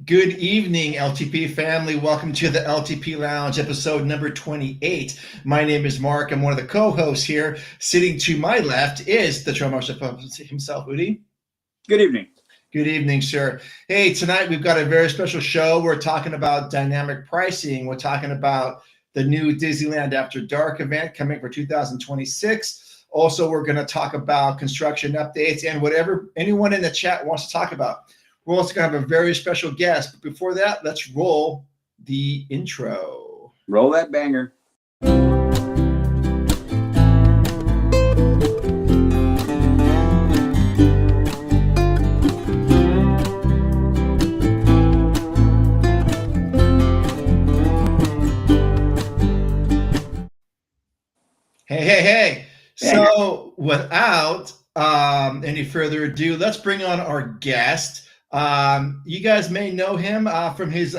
Good evening, LTP family. Welcome to the LTP Lounge, episode number 28. My name is Mark. I'm one of the co-hosts here. Sitting to my left is the drummer himself, Udi. Good evening. Good evening, sir. Hey, tonight we've got a very special show. We're talking about dynamic pricing. We're talking about the new Disneyland After Dark event coming for 2026. Also, we're going to talk about construction updates and whatever anyone in the chat wants to talk about. We're also going to have a very special guest. But before that, let's roll the intro. Roll that banger. Hey. So without any further ado, let's bring on our guest. You guys may know him from his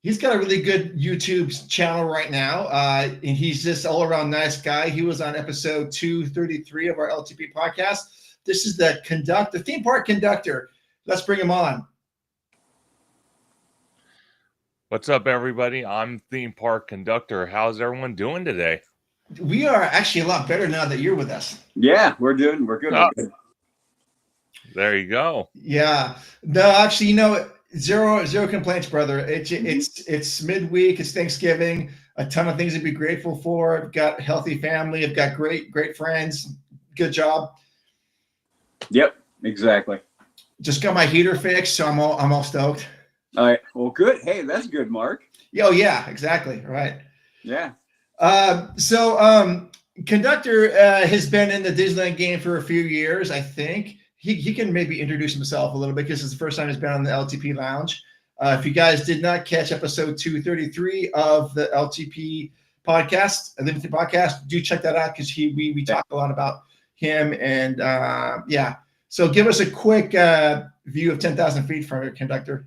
he's got a really good YouTube channel right now, and he's just all around nice guy. He was on episode 233 of our LTP podcast. This is the theme park conductor. Let's bring him on. What's up, everybody? I'm theme park conductor. How's everyone doing today? We are actually a lot better now that you're with us. Yeah, we're good. We're good. There you go. Yeah. No, actually, zero complaints, brother. It's midweek. It's Thanksgiving. A ton of things to be grateful for. I've got a healthy family. I've got great friends. Good job. Yep, exactly. Just got my heater fixed, so I'm all stoked. All right. Well, good. Hey, that's good, Mark. Oh yeah, exactly. Right. Yeah. So Conductor has been in the Disneyland game for a few years, I think. He can maybe introduce himself a little bit because it's the first time he's been on the LTP Lounge. If you guys did not catch episode 233 of the LTP podcast, Limited Podcast, do check that out because we talk a lot about him. And yeah, so give us a quick view of 10,000 feet from your Conductor.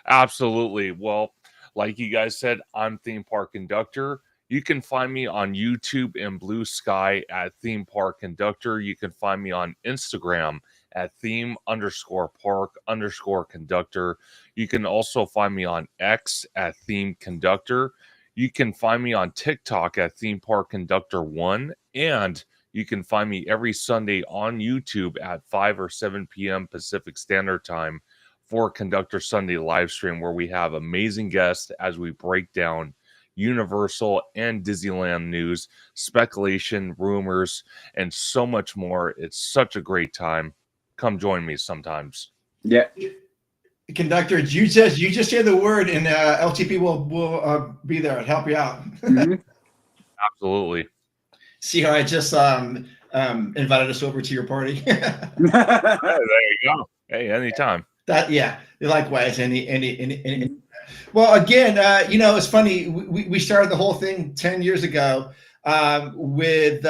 Absolutely. Well, like you guys said, I'm theme park conductor. You can find me on YouTube and Blue Sky at Theme Park Conductor. You can find me on Instagram at theme_park_conductor. You can also find me on X at Theme Conductor. You can find me on TikTok at Theme Park Conductor 1. And you can find me every Sunday on YouTube at 5 or 7 p.m. Pacific Standard Time for Conductor Sunday live stream, where we have amazing guests as we break down Universal and Disneyland news, speculation, rumors, and so much more. It's such a great time. Come join me sometimes. Yeah. Conductor, you just say the word, and LTP will be there and help you out. Mm-hmm. Absolutely. See how I just invited us over to your party? There you go. Hey, anytime. Likewise. Any. Well, again, it's funny. We started the whole thing 10 years ago with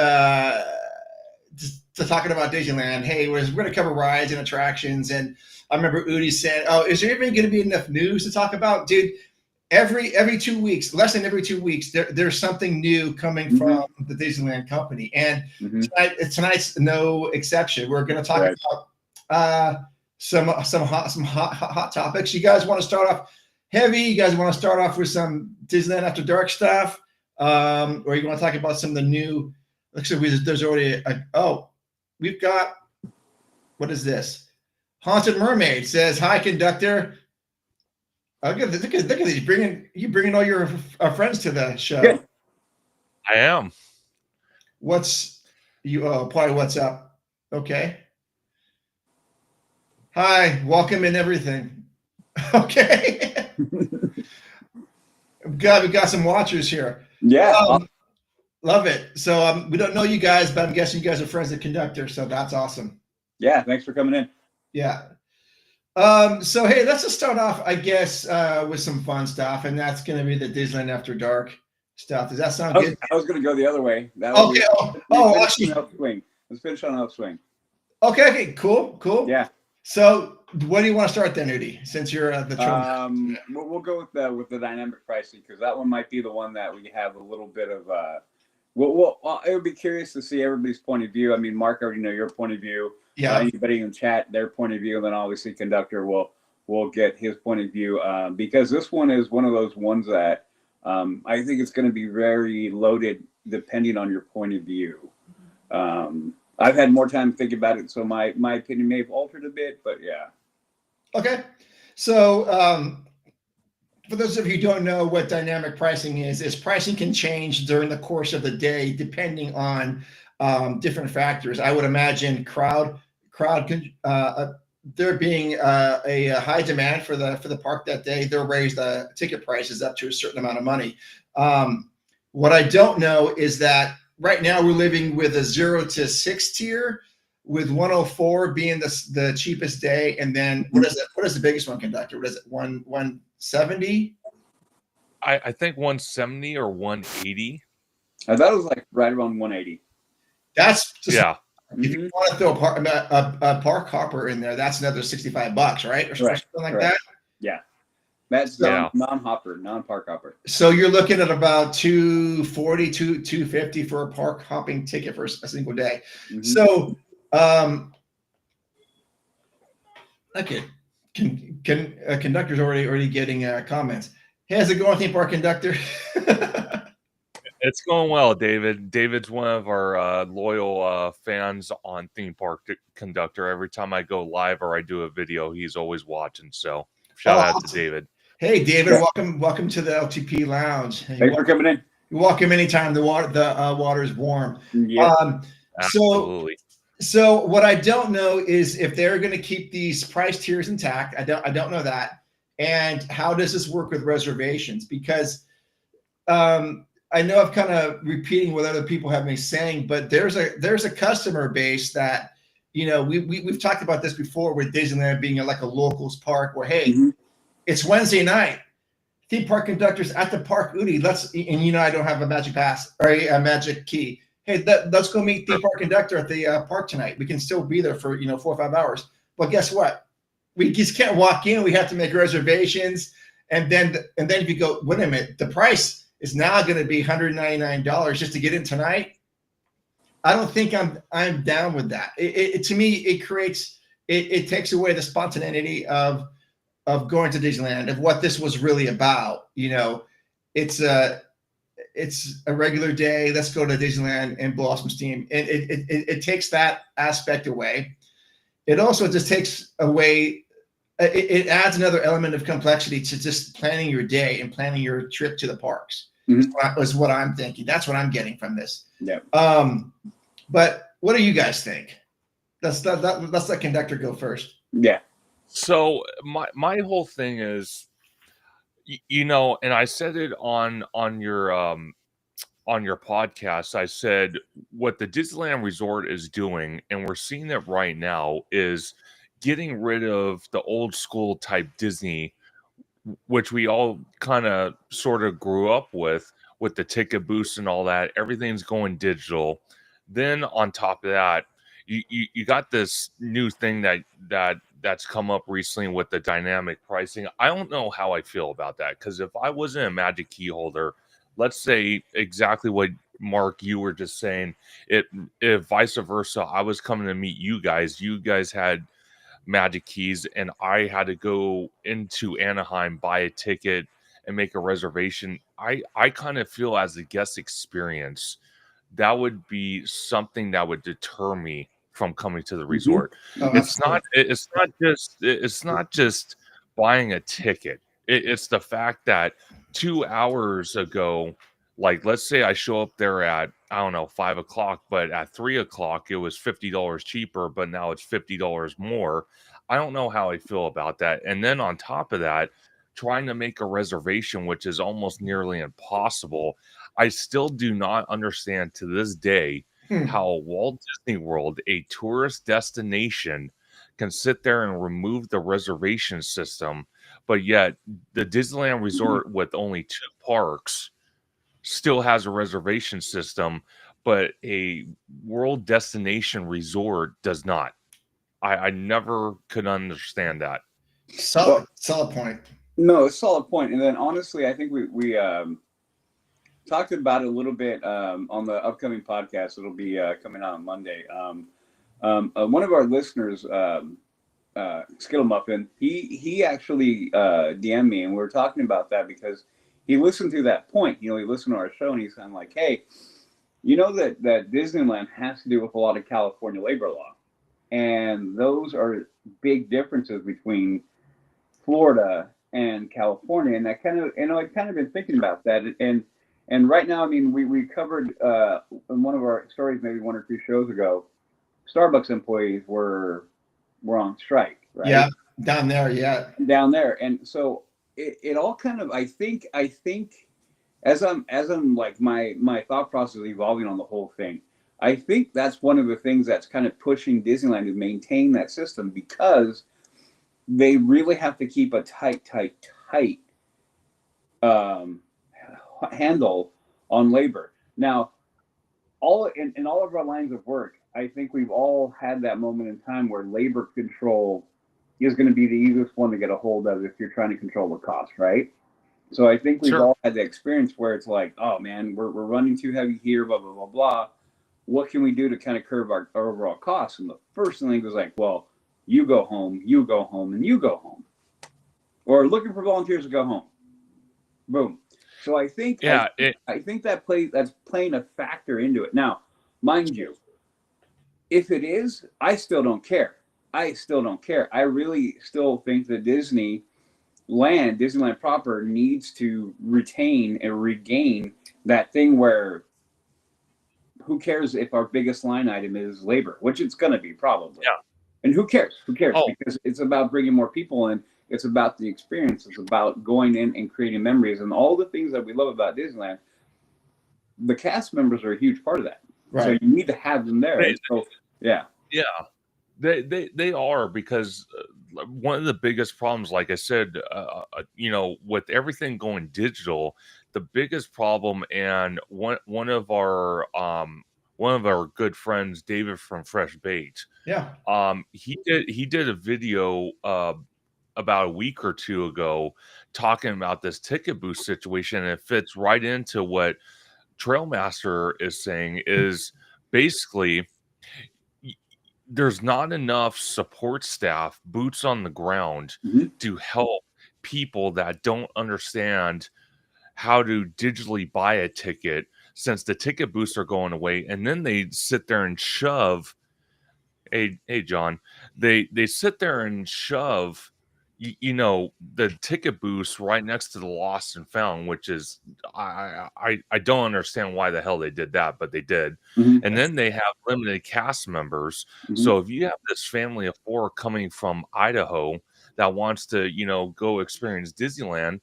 just talking about Disneyland. Hey, we're going to cover rides and attractions, and I remember Udi saying, "Oh, is there even going to be enough news to talk about, dude?" Every 2 weeks, less than every 2 weeks, there's something new coming from the Disneyland company, and tonight's no exception. We're going to talk about some hot topics. You guys want to start off heavy? You guys want to start off with some Disneyland After Dark stuff, or you want to talk about some of the new? Looks like there's already we've got, what is this? Haunted Mermaid says, "Hi, Conductor." Look at these, bringing all your friends to the show. Good. I am. What's up? Okay. Hi, welcome and everything. Okay. we got some watchers here. Yeah. Love it. So we don't know you guys, but I'm guessing you guys are friends of Conductor, so that's awesome. Yeah, thanks for coming in. Yeah. So hey, let's just start off, I guess, with some fun stuff, and that's going to be the Disneyland After Dark stuff. Does that sound good? I was going to go the other way. Okay. Actually, let's finish on upswing. Okay. Cool. Yeah. So, what do you want to start then, Udi? Since you're the we'll go with the dynamic pricing, because that one might be the one that we have a little bit of. It would be curious to see everybody's point of view. I mean, Mark, I already know your point of view. Yeah. Anybody in chat, their point of view, and then obviously Conductor will get his point of view, because this one is one of those ones that I think it's going to be very loaded depending on your point of view. I've had more time to think about it, so my opinion may have altered a bit, but yeah. Okay. So for those of you who don't know what dynamic pricing is pricing can change during the course of the day depending on different factors. I would imagine crowd there being a high demand for the park that day, they'll raise the ticket prices up to a certain amount of money. What I don't know is that right now we're living with a 0 to 6 tier, with 104 being the cheapest day, and then what is it? What is the biggest one, Conductor? What is it? 170? I think 170 or 180. I thought it was like right around 180. That's just, Yeah. if you want to throw a park hopper in there, that's another $65, right? Or something like that. Yeah. That's non-hopper, non-park hopper. So you're looking at about $240, $250 for a park hopping ticket for a single day. Mm-hmm. So, okay, Conductor's already getting comments. Hey, how's it going, theme park Conductor? It's going well, David. David's one of our loyal fans on Theme Park Conductor. Every time I go live or I do a video, he's always watching. So shout out to David. Hey, David, welcome to the LTP Lounge. Hey, thanks for coming in. You're welcome anytime. The water's warm. Yeah. Absolutely. So what I don't know is if they're going to keep these price tiers intact. I don't know that. And how does this work with reservations? Because I know I'm kind of repeating what other people have been saying, but there's a customer base that, you know, we've talked about this before with Disneyland being like a locals park where, hey, it's Wednesday night, theme park Conductors at the park, Udi, and you know, I don't have a magic pass or a magic key. Hey, let's go meet theme park Conductor at the park tonight. We can still be there for, 4 or 5 hours. But guess what? We just can't walk in. We have to make reservations. And then if you go, wait a minute, the price is now going to be $199 just to get in tonight. I don't think I'm down with that. To me, it takes away the spontaneity of going to Disneyland, of what this was really about. You know, it's a regular day. Let's go to Disneyland and blow off some steam. And it takes that aspect away. It also just takes away. It adds another element of complexity to just planning your day and planning your trip to the parks. Is what I'm thinking. That's what I'm getting from this. Yeah. But what do you guys think? Let's let Conductor go first. Yeah. So my whole thing is, you know, and I said it on your podcast. I said what the Disneyland Resort is doing, and we're seeing it right now, is getting rid of the old school type Disney, which we all kind of sort of grew up with the ticket booths and all that. Everything's going digital. Then on top of that, you got this new thing that's come up recently with the dynamic pricing. I don't know how I feel about that, because if I wasn't a magic key holder, let's say exactly what Mark you were just saying, if vice versa, I was coming to meet you guys had magic keys and I had to go into Anaheim, buy a ticket and make a reservation, I kind of feel as a guest experience that would be something that would deter me from coming to the resort. It's not just buying a ticket. It's the fact that 2 hours ago, like let's say I show up there at, I don't know, 5 o'clock, but at 3 o'clock it was $50 cheaper, but now it's $50 more. I don't know how I feel about that. And then on top of that, trying to make a reservation, which is almost nearly impossible. I still do not understand to this day how Walt Disney World, a tourist destination, can sit there and remove the reservation system, but yet the Disneyland Resort with only 2 parks still has a reservation system, but a world destination resort does not. I never could understand that. Solid point. No, it's a solid point. And then honestly, I think we talked about it a little bit on the upcoming podcast. It'll be coming out on Monday. One of our listeners, Skittle Muffin, he actually DM'd me, and we were talking about that because he listened to that point. He listened to our show, and he's kind of like, hey, that Disneyland has to do with a lot of California labor law. And those are big differences between Florida and California. And I kind of been thinking about that. And right now, I mean, we covered in one of our stories, maybe 1 or 2 shows ago, Starbucks employees were on strike, right? Yeah, down there, yeah. Down there. And so it all kind of, I think as I'm like my thought process is evolving on the whole thing, I think that's one of the things that's kind of pushing Disneyland to maintain that system, because they really have to keep a tight handle on labor. Now, in all of our lines of work, I think we've all had that moment in time where labor control is going to be the easiest one to get a hold of if you're trying to control the cost, right? So I think we've all had the experience where it's like, oh man, we're running too heavy here, blah, blah, blah, blah. What can we do to kind of curb our overall costs? And the first thing was like, well, you go home, and you go home. Or looking for volunteers to go home. Boom. So I think I think that's playing a factor into it. Now, mind you, if it is, I still don't care. I really still think that Disneyland proper needs to retain and regain that thing where who cares if our biggest line item is labor, which it's going to be probably. Yeah. And who cares? Oh. Because it's about bringing more people in. It's about the experience. It's about going in and creating memories and all the things that we love about Disneyland. The cast members are a huge part of that. Right. So you need to have them there. So, yeah. Yeah. They are, because one of the biggest problems, like I said, with everything going digital, the biggest problem, and one of our good friends, David from Fresh Baked, he did a video about a week or 2 ago talking about this ticket booth situation, and it fits right into what Trailmaster is saying. Is basically, there's not enough support staff, boots on the ground, to help people that don't understand how to digitally buy a ticket, since the ticket booths are going away. And then they sit there and shove, hey John, they sit there and shove the ticket booths right next to the lost and found, which is, I don't understand why the hell they did that, but they did. And then they have limited cast members. So if you have this family of 4 coming from Idaho that wants to go experience Disneyland,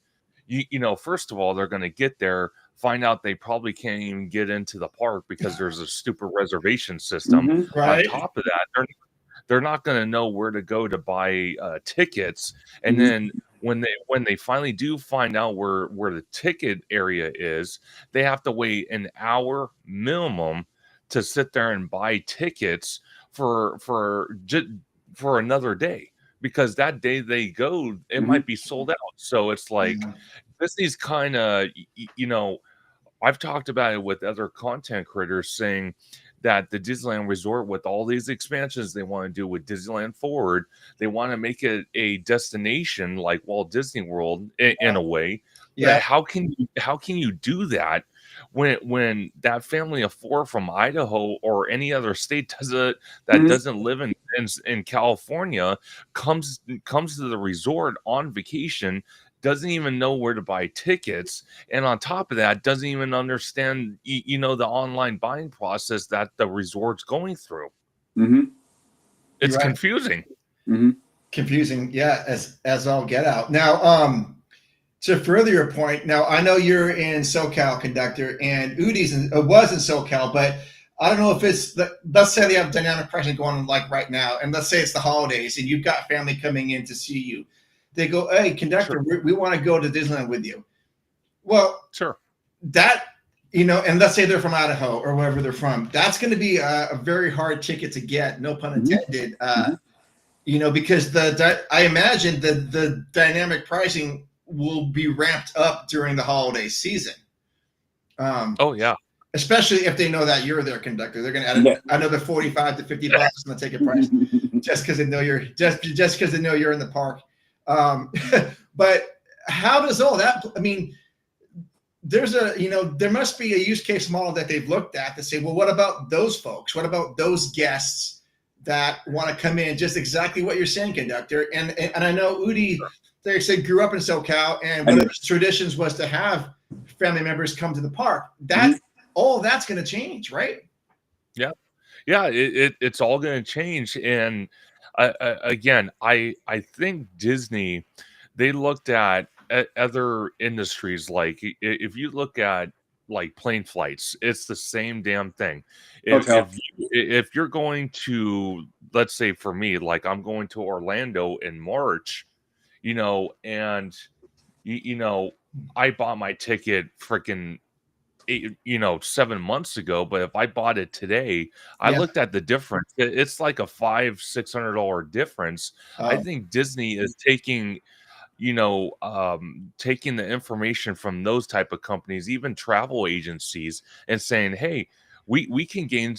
first of all, they're going to get there, find out they probably can't even get into the park because there's a stupid reservation system. Right. On top of that, they're not going to know where to go to buy tickets. And then when they finally do find out where the ticket area is, they have to wait an hour minimum to sit there and buy tickets for another day, because that day they go, it might be sold out. So it's like, Disney's kind of, I've talked about it with other content creators, saying that the Disneyland Resort, with all these expansions they want to do with Disneyland Forward, they want to make it a destination like Walt Disney World in a way. Yeah. But how can you do that when that family of 4 from Idaho or any other state doesn't live in California comes to the resort on vacation, doesn't even know where to buy tickets, and on top of that, doesn't even understand the online buying process that the resort's going through. It's confusing. Confusing, yeah, as all get out. Now, to further your point, now I know you're in SoCal, Conductor, and Udi's was in SoCal, but I don't know if it's let's say they have dynamic pricing going on like right now, and let's say it's the holidays, and you've got family coming in to see you. They go, hey, Conductor, we want to go to Disneyland with you. Well, sure. That, and let's say they're from Idaho or wherever they're from, that's going to be a very hard ticket to get, no pun intended, because I imagine the dynamic pricing will be ramped up during the holiday season. Oh, yeah. especially if they know that you're their conductor. They're going to add another 45 to 50 bucks on the ticket price just because they know you're just because they know you're in the park. But how does all that? I mean, there's there must be a use case model that they've looked at to say, well, what about those folks? What about those guests that want to come in? Just exactly what you're saying, conductor. And I know Udi, they said, grew up in SoCal, and one of his traditions was to have family members come to the park. That all that's going to change, right? Yeah, it's all going to change. And again, I think Disney, they looked at other industries. Like if you look at like plane flights, it's the same damn thing. If you're going to, let's say for me, like I'm going to Orlando in March, and I bought my ticket freaking 7 months ago, but if I bought it today, I looked at the difference. It's like a $500-600 difference. I think Disney is taking taking the information from those type of companies, even travel agencies, and saying, hey, we can gain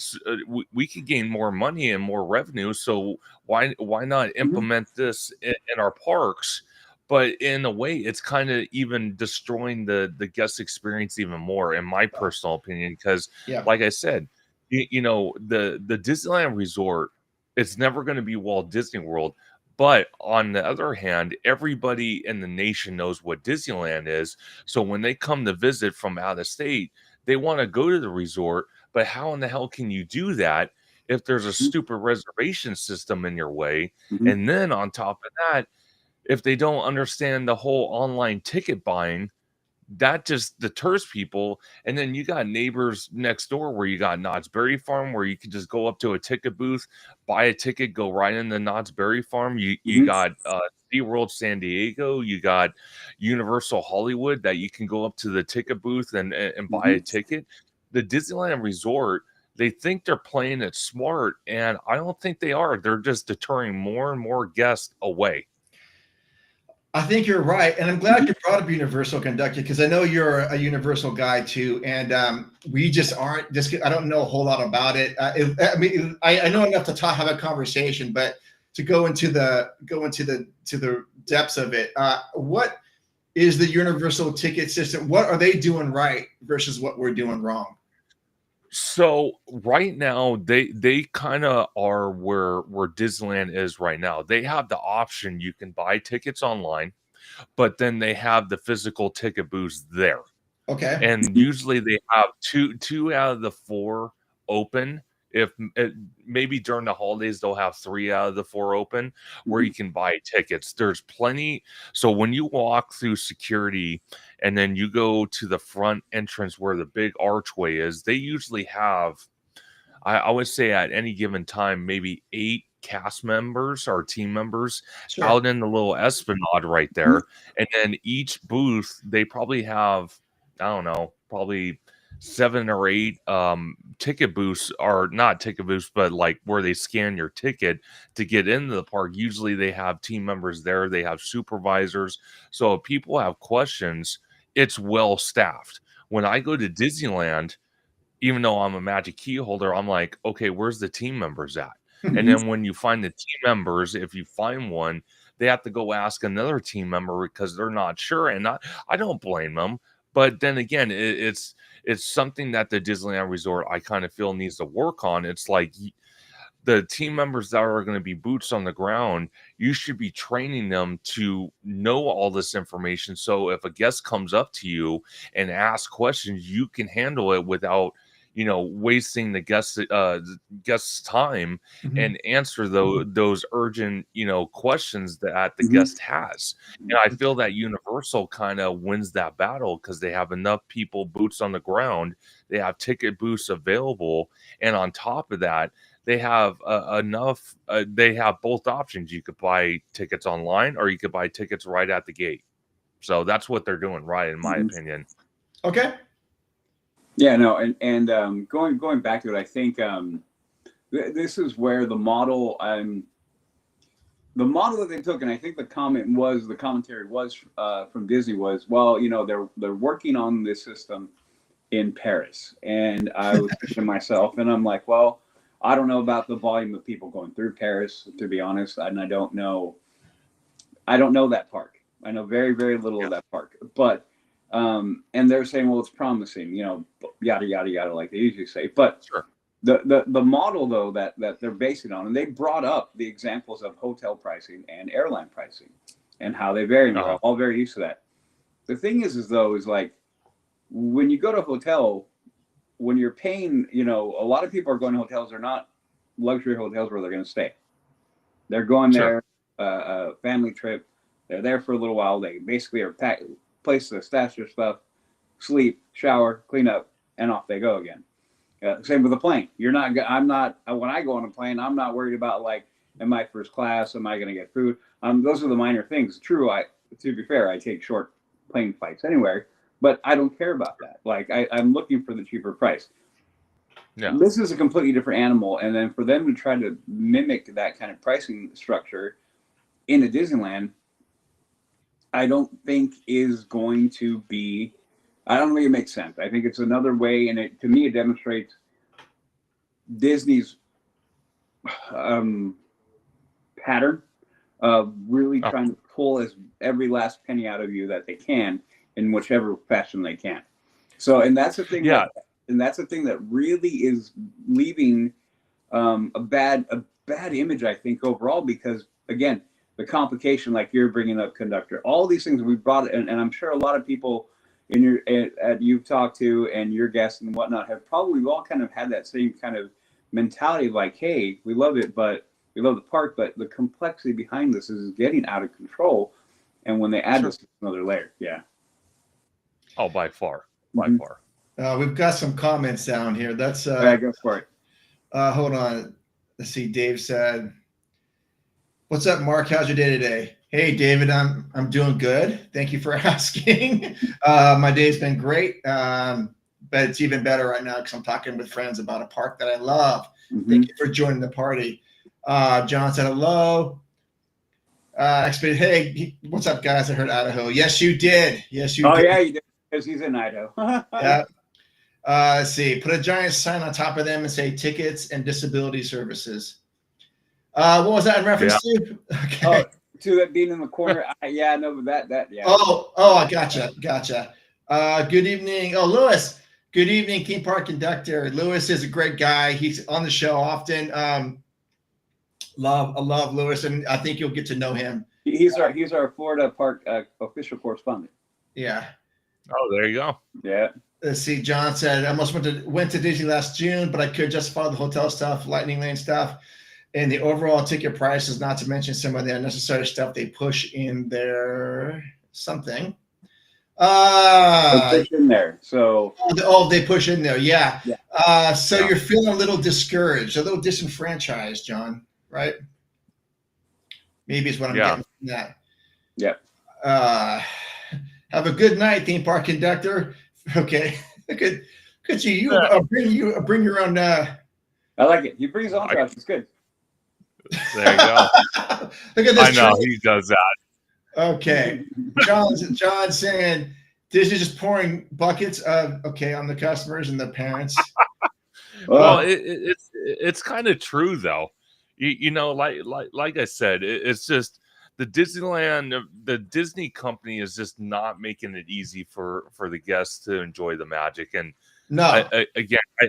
more money and more revenue, so why not implement this in our parks? But in a way, it's kind of even destroying the guest experience even more, in my personal opinion, because like I said, the Disneyland Resort, it's never going to be Walt Disney World. But on the other hand, everybody in the nation knows what Disneyland is. So when they come to visit from out of state, they want to go to the resort. But how in the hell can you do that if there's a stupid reservation system in your way? And then on top of that, if they don't understand the whole online ticket buying, that just deters people. And then you got neighbors next door where you got Knott's Berry Farm, where you can just go up to a ticket booth, buy a ticket, go right into Knott's Berry Farm. You got SeaWorld San Diego, you got Universal Hollywood, that you can go up to the ticket booth and buy a ticket. The Disneyland Resort, they think they're playing it smart, and I don't think they are. They're just deterring more and more guests away. I think you're right, and I'm glad you brought up Universal, conductor, because I know you're a Universal guy too, and we just aren't. I don't know a whole lot about it. I mean, I know enough to have a conversation, but to go into the depths of it, what is the Universal ticket system? What are they doing right versus what we're doing wrong? So right now, they kind of are where Disneyland is right now. They have the option, you can buy tickets online, but then they have the physical ticket booths there. Okay. And usually they have two out of the 4 open. If maybe during the holidays they'll have 3 out of the 4 open where you can buy tickets. There's plenty. So when you walk through security and then you go to the front entrance where the big archway is, they usually have, I would say at any given time, maybe 8 cast members or team members out in the little esplanade right there. And then each booth, they probably have, I don't know, probably 7 or 8 ticket booths, or not ticket booths, but like where they scan your ticket to get into the park. Usually they have team members there, they have supervisors. So if people have questions, it's well staffed. When I go to Disneyland, even though I'm a Magic Key holder, I'm like, okay, where's the team members at? And then when you find the team members, if you find one, they have to go ask another team member because they're not sure. And I don't blame them. But then again, it's something that the Disneyland Resort, I kind of feel, needs to work on. It's like the team members that are going to be boots on the ground, you should be training them to know all this information. So if a guest comes up to you and asks questions, you can handle it without, wasting the guest's time and answer those urgent, questions that the guest has. And I feel that Universal kind of wins that battle because they have enough people, boots on the ground. They have ticket booths available. And on top of that, they have enough. They have both options. You could buy tickets online or you could buy tickets right at the gate. So that's what they're doing right, in my opinion. Okay. Yeah, no, and going back to it, I think this is where the model that they took, and I think the commentary was from Disney was, well, they're working on this system in Paris. And I was thinking to myself, and I'm like, well, I don't know about the volume of people going through Paris, to be honest. And I don't know that park. I know very, very little of that park. But, and they're saying, well, it's promising, yada, yada, yada, like they usually say. But Sure. the model, though, that they're basing on, and they brought up the examples of hotel pricing and airline pricing and how they vary. And we're all very used to that. The thing is like, when you go to a hotel, when you're paying, a lot of people are going to hotels. They're not luxury hotels where they're going to stay. They're going there, a family trip. They're there for a little while. They basically are place to stash their stuff, sleep, shower, clean up, and off they go again. Same with a plane. when I go on a plane, I'm not worried about like, am I first class? Am I going to get food? Those are the minor things. True. To be fair, I take short plane flights anywhere, but I don't care about that. Like I'm looking for the cheaper price. Yeah. This is a completely different animal. And then for them to try to mimic that kind of pricing structure in a Disneyland, I don't think is going to be, I don't think it makes sense. I think it's another way. And to me, it demonstrates Disney's pattern of really trying to pull every last penny out of you that they can in whichever fashion they can. So, and that's the thing. Yeah. That's the thing that really is leaving a bad image, I think, overall, because again, the complication, like you're bringing up, conductor, all these things we brought, and I'm sure a lot of people you've talked to and your guests and whatnot have probably all kind of had that same kind of mentality of like, hey, we love it, but we love the park, but the complexity behind this is getting out of control. And when they add this, another layer. Yeah. Oh, by far. We've got some comments down here. That's go for it. Hold on. Let's see. Dave said, "What's up, Mark? How's your day today?" Hey, David, I'm doing good. Thank you for asking. My day's been great, but it's even better right now because I'm talking with friends about a park that I love. Mm-hmm. Thank you for joining the party. John said hello. Hey, what's up, guys? I heard Idaho. Yes, you did. Yes, you did. Oh, yeah, you did. Because he's in Idaho. Yeah. Let's see. Put a giant sign on top of them and say tickets and disability services. What was that in reference to? Okay. To that being in the corner. Yeah, no, but that. Yeah. Oh, I gotcha. Good evening. Oh, Lewis. Good evening, theme park conductor. Lewis is a great guy. He's on the show often. I love Lewis, and I think you'll get to know him. He's our Florida park official correspondent. Yeah. Oh, there you go. Yeah. Let's see. John said, I almost went to Disney last June, but I could justify the hotel stuff, Lightning Lane stuff, and the overall ticket prices, not to mention some of the unnecessary stuff they push in there. Something. They push in there. So. Oh, they push in there. Yeah. So Yeah. You're feeling a little discouraged, a little disenfranchised, John, right? Maybe is what I'm getting from that. Yeah. Have a good night, theme park conductor. Okay. Good. Bring your own. I like it. He brings on to us. It's good. There you go. Look at this. I know he does that. Okay. John saying Disney's just pouring buckets on the customers and the parents. Well, it's kind of true though. Like I said, it's just the Disney company is just not making it easy for the guests to enjoy the magic. And no,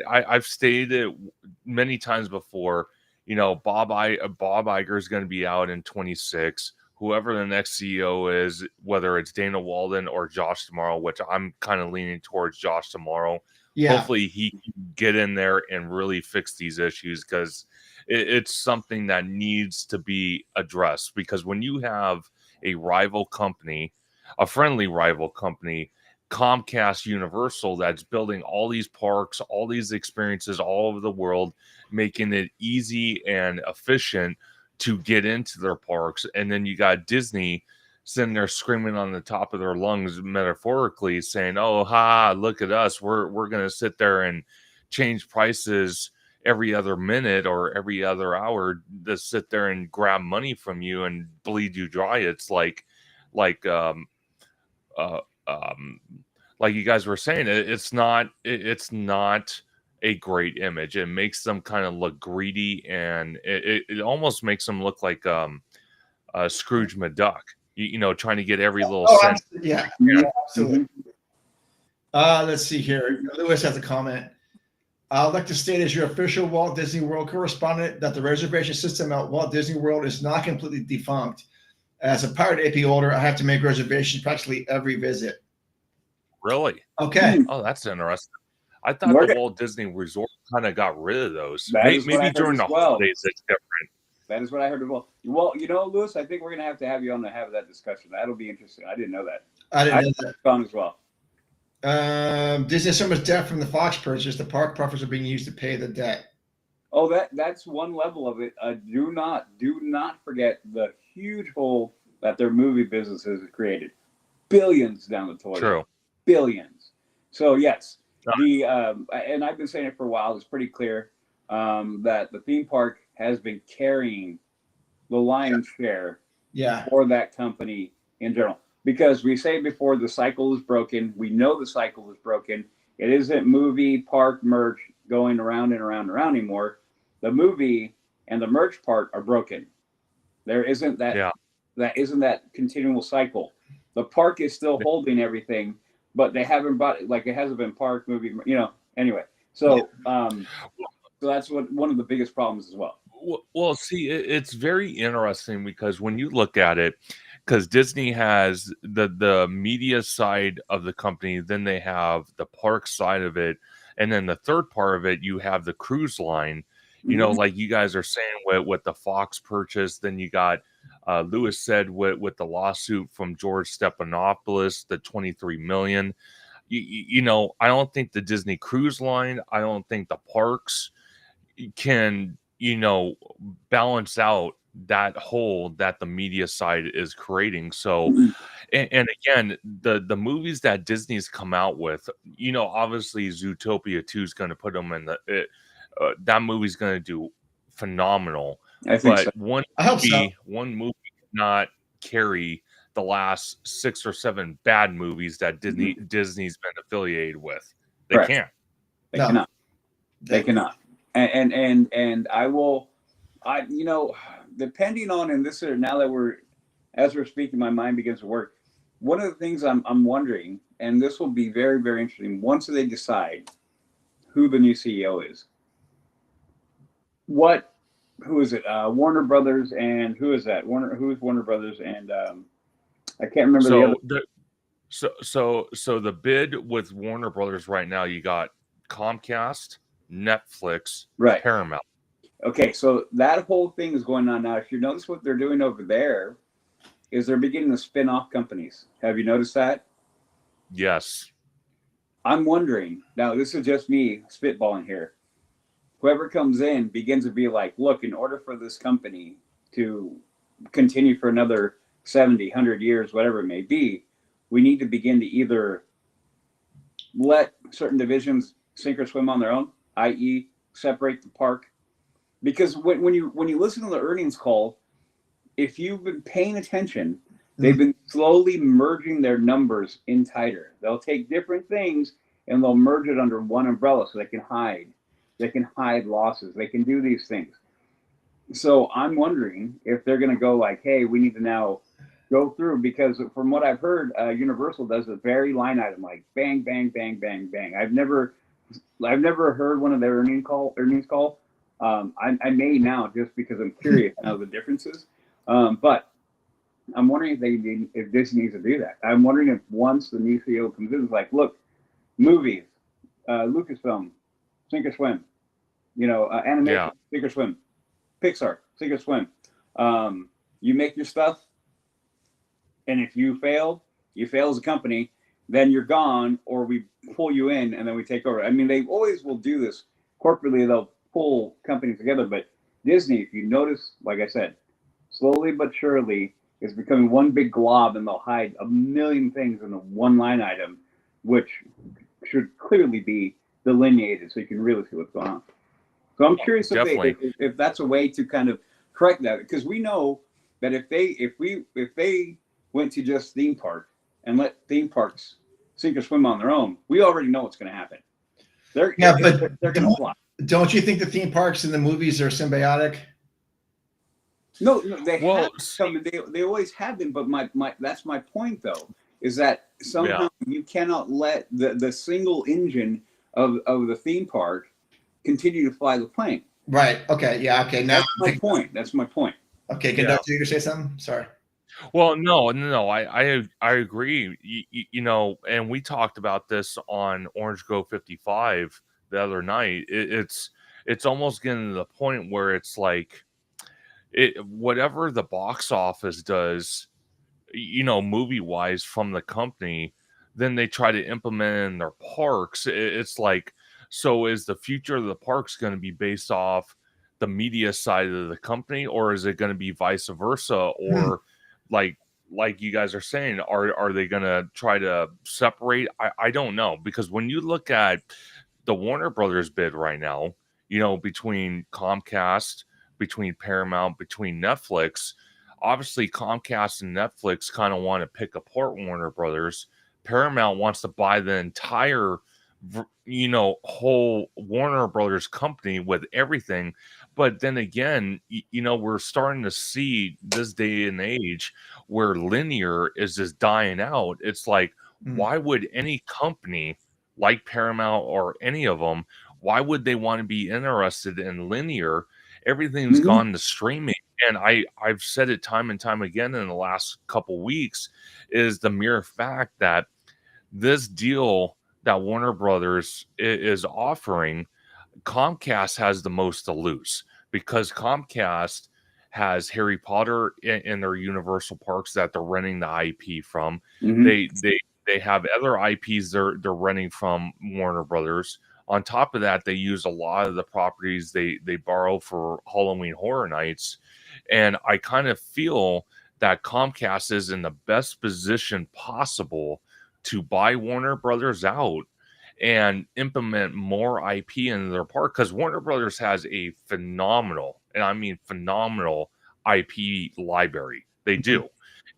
I've stated many times before. Bob Iger is going to be out in 2026. Whoever the next CEO is, whether it's Dana Walden or Josh Tomorrow, which I'm kind of leaning towards Josh Tomorrow. Yeah. Hopefully he can get in there and really fix these issues because it's something that needs to be addressed. Because when you have a rival company, a friendly rival company, Comcast Universal, that's building all these parks, all these experiences all over the world, making it easy and efficient to get into their parks. And then you got Disney sitting there screaming on the top of their lungs, metaphorically saying, oh, look at us. We're going to sit there and change prices every other minute or every other hour to sit there and grab money from you and bleed you dry. It's like like you guys were saying, it's not a great image. It makes them kind of look greedy, and it almost makes them look like Scrooge McDuck. You know, trying to get every little Oh, cent. yeah, Mhm. absolutely. Let's see here. Lewis has a comment. I'd like to state as your official Walt Disney World correspondent that the reservation system at Walt Disney World is not completely defunct. As a pirate AP holder, I have to make reservations practically every visit. Really? Okay. Oh, that's interesting. I thought We're the go- Walt Disney Resort kind of got rid of those. That is what I Maybe heard during as the well. holidays it's different. That is what I heard as well. Well, you know, Lewis, I think we're going to have you on to have that discussion. That'll be interesting. I didn't know that. I didn't know that. Fun as well. Disney has so much debt from the Fox purchase, the park profits are being used to pay the debt. Oh, that's one level of it. Do not forget the huge hole that their movie business has created. Billions down the toilet. True. Billions. So yes, and I've been saying it for a while. It's pretty clear that the theme park has been carrying the lion's share for that company in general. Because we say before, the cycle is broken. We know the cycle is broken. It isn't movie park merch going around and around and around anymore. The movie and the merch part are broken. There isn't that. That isn't that continual cycle. The park is still holding everything, but they haven't brought it, like it hasn't been park movie. You know. Anyway, so so that's one of the biggest problems as well. Well, see, it's very interesting because when you look at it, because Disney has the media side of the company, then they have the park side of it, and then the third part of it, you have the cruise line. You know, like you guys are saying with the Fox purchase, then you got Lewis said with the lawsuit from George Stephanopoulos, the 23 million. You know, I don't think the Disney Cruise Line, I don't think the parks can, you know, balance out that hole that the media side is creating. So, and again, the movies that Disney's come out with, you know, obviously Zootopia 2 is going to put them in that movie's going to do phenomenal. I think so. One movie cannot carry the last 6 or 7 bad movies that Disney's been affiliated with. They can't. They cannot. They cannot. And I you know, depending on, and this is now that as we're speaking, my mind begins to work. One of the things I'm wondering, and this will be very, very interesting, once they decide who the new CEO is. Who is it? Warner Brothers, and who is that? Who's Warner Brothers, and I can't remember the other. So the bid with Warner Brothers right now, you got Comcast, Netflix, Paramount. Okay, so that whole thing is going on now. If you notice what they're doing over there, is they're beginning to spin off companies. Have you noticed that? Yes. I'm wondering, now this is just me spitballing here. Whoever comes in begins to be like, look, in order for this company to continue for another 70, 100 years, whatever it may be, we need to begin to either let certain divisions sink or swim on their own, i.e. separate the park. Because when you listen to the earnings call, if you've been paying attention, they've been slowly merging their numbers in tighter. They'll take different things and they'll merge it under one umbrella so they can hide. They can hide losses. They can do these things. So I'm wondering if they're going to go like, hey, we need to now go through, because from what I've heard, Universal does a very line item, like bang, bang, bang, bang, bang. I've never heard one of their earnings call. I may now, just because I'm curious now the differences. But I'm wondering if Disney needs to do that. I'm wondering if once the new CEO comes in, it's like, look, movies, Lucasfilm, sink or swim. You know, animation, sink or swim. Pixar, sink or swim. You make your stuff, and if you fail as a company, then you're gone, or we pull you in and then we take over. I mean, they always will do this corporately. They'll pull companies together, but Disney, if you notice, like I said, slowly but surely is becoming one big glob, and they'll hide a million things in the one line item, which should clearly be delineated so you can really see what's going on. So I'm curious if that's a way to kind of correct that, because we know that if they went to just theme park and let theme parks sink or swim on their own. We already know what's going to happen. They're going to fly. Don't you think the theme parks and the movies are symbiotic? No, they have some. They always have been. But that's my point, though, is that somehow you cannot let the single engine of the theme park continue to fly the plane. Right. Okay. Yeah. Okay. Now That's my point. Okay. Conductor, you say something? Sorry. Well, no, I agree. You know, and we talked about this on Orange Grove 55 the other night. It's almost getting to the point where it's like whatever the box office does, you know, movie wise from the company, then they try to implement in their parks. It's like, so is the future of the parks going to be based off the media side of the company, or is it going to be vice versa? Or like you guys are saying, are they going to try to separate? I don't know, because when you look at the Warner Brothers bid right now, you know, between Comcast, between Paramount, between Netflix, obviously Comcast and Netflix kind of want to pick apart Warner Brothers. Paramount wants to buy the entire, you know, whole Warner Brothers company with everything. But then again, you know, we're starting to see this day and age where linear is just dying out. It's like, why would any company like Paramount or any of them, why would they want to be interested in linear? Everything's gone to streaming. And I've said it time and time again in the last couple weeks, is the mere fact that this deal that Warner Brothers is offering, Comcast has the most to lose, because Comcast has Harry Potter in their Universal parks that they're renting the IP from. They have other IPs they're renting from Warner Brothers. On top of that, they use a lot of the properties they borrow for Halloween Horror Nights. And I kind of feel that Comcast is in the best position possible to buy Warner Brothers out and implement more IP in their park, because Warner Brothers has a phenomenal, and I mean phenomenal, IP library. They do.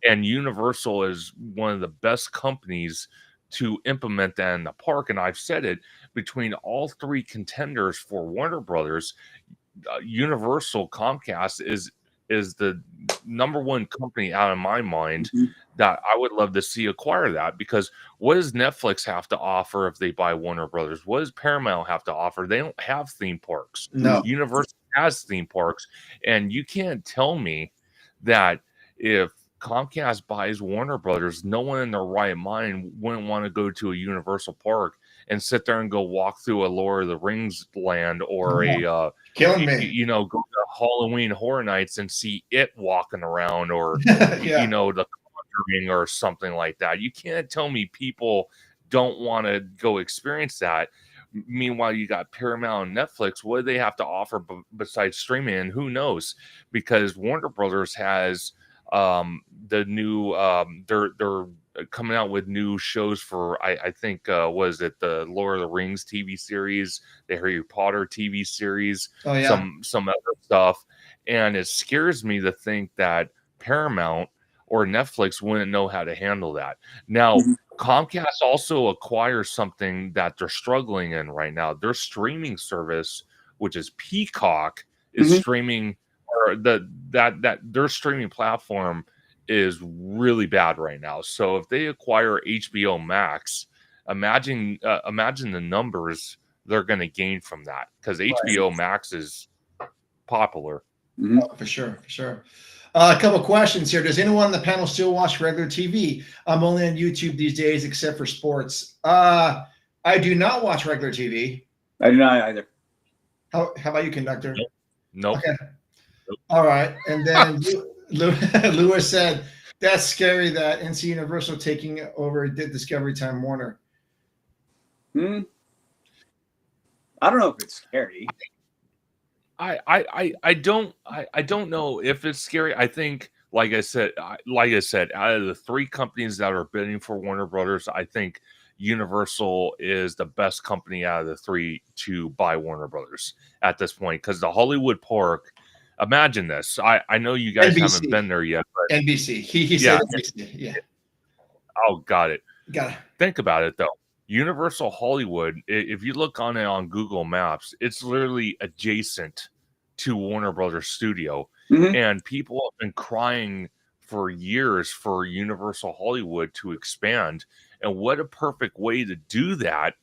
And Universal is one of the best companies to implement that in the park. And I've said it, between all three contenders for Warner Brothers, Universal Comcast is the number one company out of my mind that I would love to see acquire that. Because what does Netflix have to offer if they buy Warner Brothers? What does Paramount have to offer? They don't have theme parks. No. Universal has theme parks. And you can't tell me that if Comcast buys Warner Brothers, no one in their right mind wouldn't want to go to a Universal park and sit there and go walk through a Lord of the Rings land, or you know, go to Halloween Horror Nights and see it walking around, or you know, The Conjuring or something like that. You can't tell me people don't want to go experience that. Meanwhile, you got Paramount and Netflix. What do they have to offer besides streaming? And who knows? Because Warner Brothers has the new they're coming out with new shows for I think was it the Lord of the Rings TV series, the Harry Potter TV series, some other stuff. And it scares me to think that Paramount or Netflix wouldn't know how to handle that. Now, Comcast also acquires something that they're struggling in right now. Their streaming service, which is Peacock, is streaming, or that their streaming platform is really bad right now. So if they acquire HBO Max, imagine the numbers they're going to gain from that, because HBO Max is popular. Oh, for sure. A couple questions here. Does anyone on the panel still watch regular TV? I'm only on YouTube these days, except for sports. I do not watch regular TV. I do not either. How about you, Conductor? Nope. Okay. Nope. All right. And then Lewis said, that's scary that NC Universal taking over did Discovery Time Warner. I don't know if it's scary. I don't know if it's scary. I think, like I said, out of the three companies that are bidding for Warner Brothers, I think Universal is the best company out of the three to buy Warner Brothers at this point. Because the Hollywood Park, imagine this. I know you guys haven't been there yet. But NBC. He said NBC. Yeah. Oh, got it. Gotta. Think about it though. Universal Hollywood, if you look on it on Google Maps, it's literally adjacent to Warner Brothers Studio. Mhm. And people have been crying for years for Universal Hollywood to expand. And what a perfect way to do that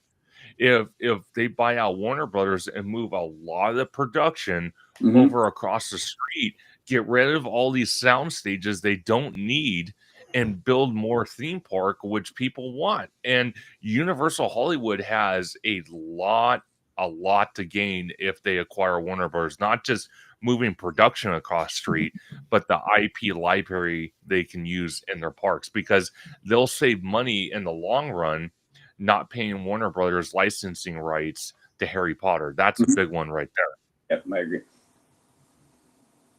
if they buy out Warner Brothers and move a lot of the production Mhm. over across the street, get rid of all these sound stages they don't need, and build more theme park, which people want. And Universal Hollywood has a lot to gain if they acquire Warner Bros. Not just moving production across street, but the IP library they can use in their parks, because they'll save money in the long run not paying Warner Brothers licensing rights to Harry Potter. That's a Mhm. big one right there. Yep, I agree.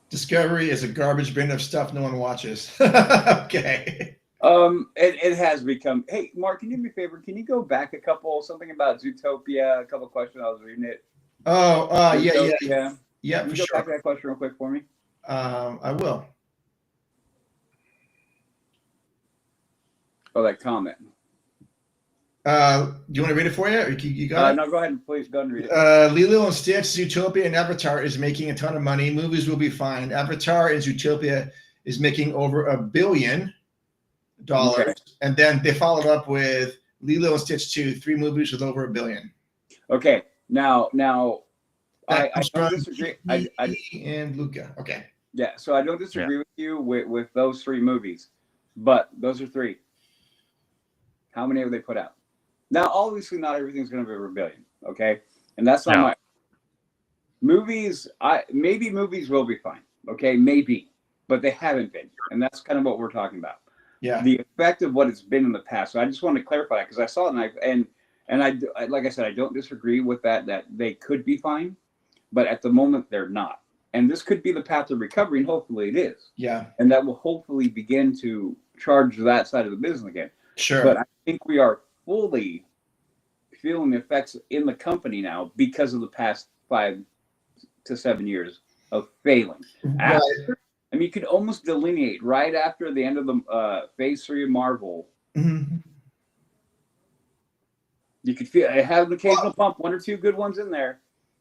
Discovery is a garbage bin of stuff no one watches. Okay. It has become. Hey, Mark, can you do me a favor? Can you go back a couple? Something about Zootopia. A couple questions. I was reading it. Oh, yeah. Zootopia. Yeah, Can for you go sure. back to that question real quick for me? I will. Oh, that comment. Do you want to read it for you? Or you got it? No, go ahead and please go ahead and read it. Lilo and Stitch, Zootopia, and Avatar is making a ton of money. Movies will be fine. Avatar and Zootopia is making over $1 billion. Okay. And then they followed up with Lilo and Stitch 2, 3 movies with over $1 billion. Okay. Now, That I comes don't from disagree. and Luca. Okay. Yeah, so I don't disagree with you with those 3 movies, but those are 3. How many have they put out? Now, obviously, not everything's going to be over $1 billion, okay? And that's not my movies. Maybe movies will be fine, okay? Maybe, but they haven't been, and that's kind of what we're talking about. Yeah. The effect of what it's been in the past. So I just want to clarify that because I saw it and I like I said, I don't disagree with that they could be fine, but at the moment they're not. And this could be the path of recovery, and hopefully it is. Yeah. And that will hopefully begin to charge that side of the business again. Sure. But I think we are fully feeling the effects in the company now because of the past 5 to 7 years of failing. Right. I mean, you could almost delineate right after the end of the Phase 3 of Marvel. Mm-hmm. You could feel it had an occasional pump, 1 or 2 good ones in there,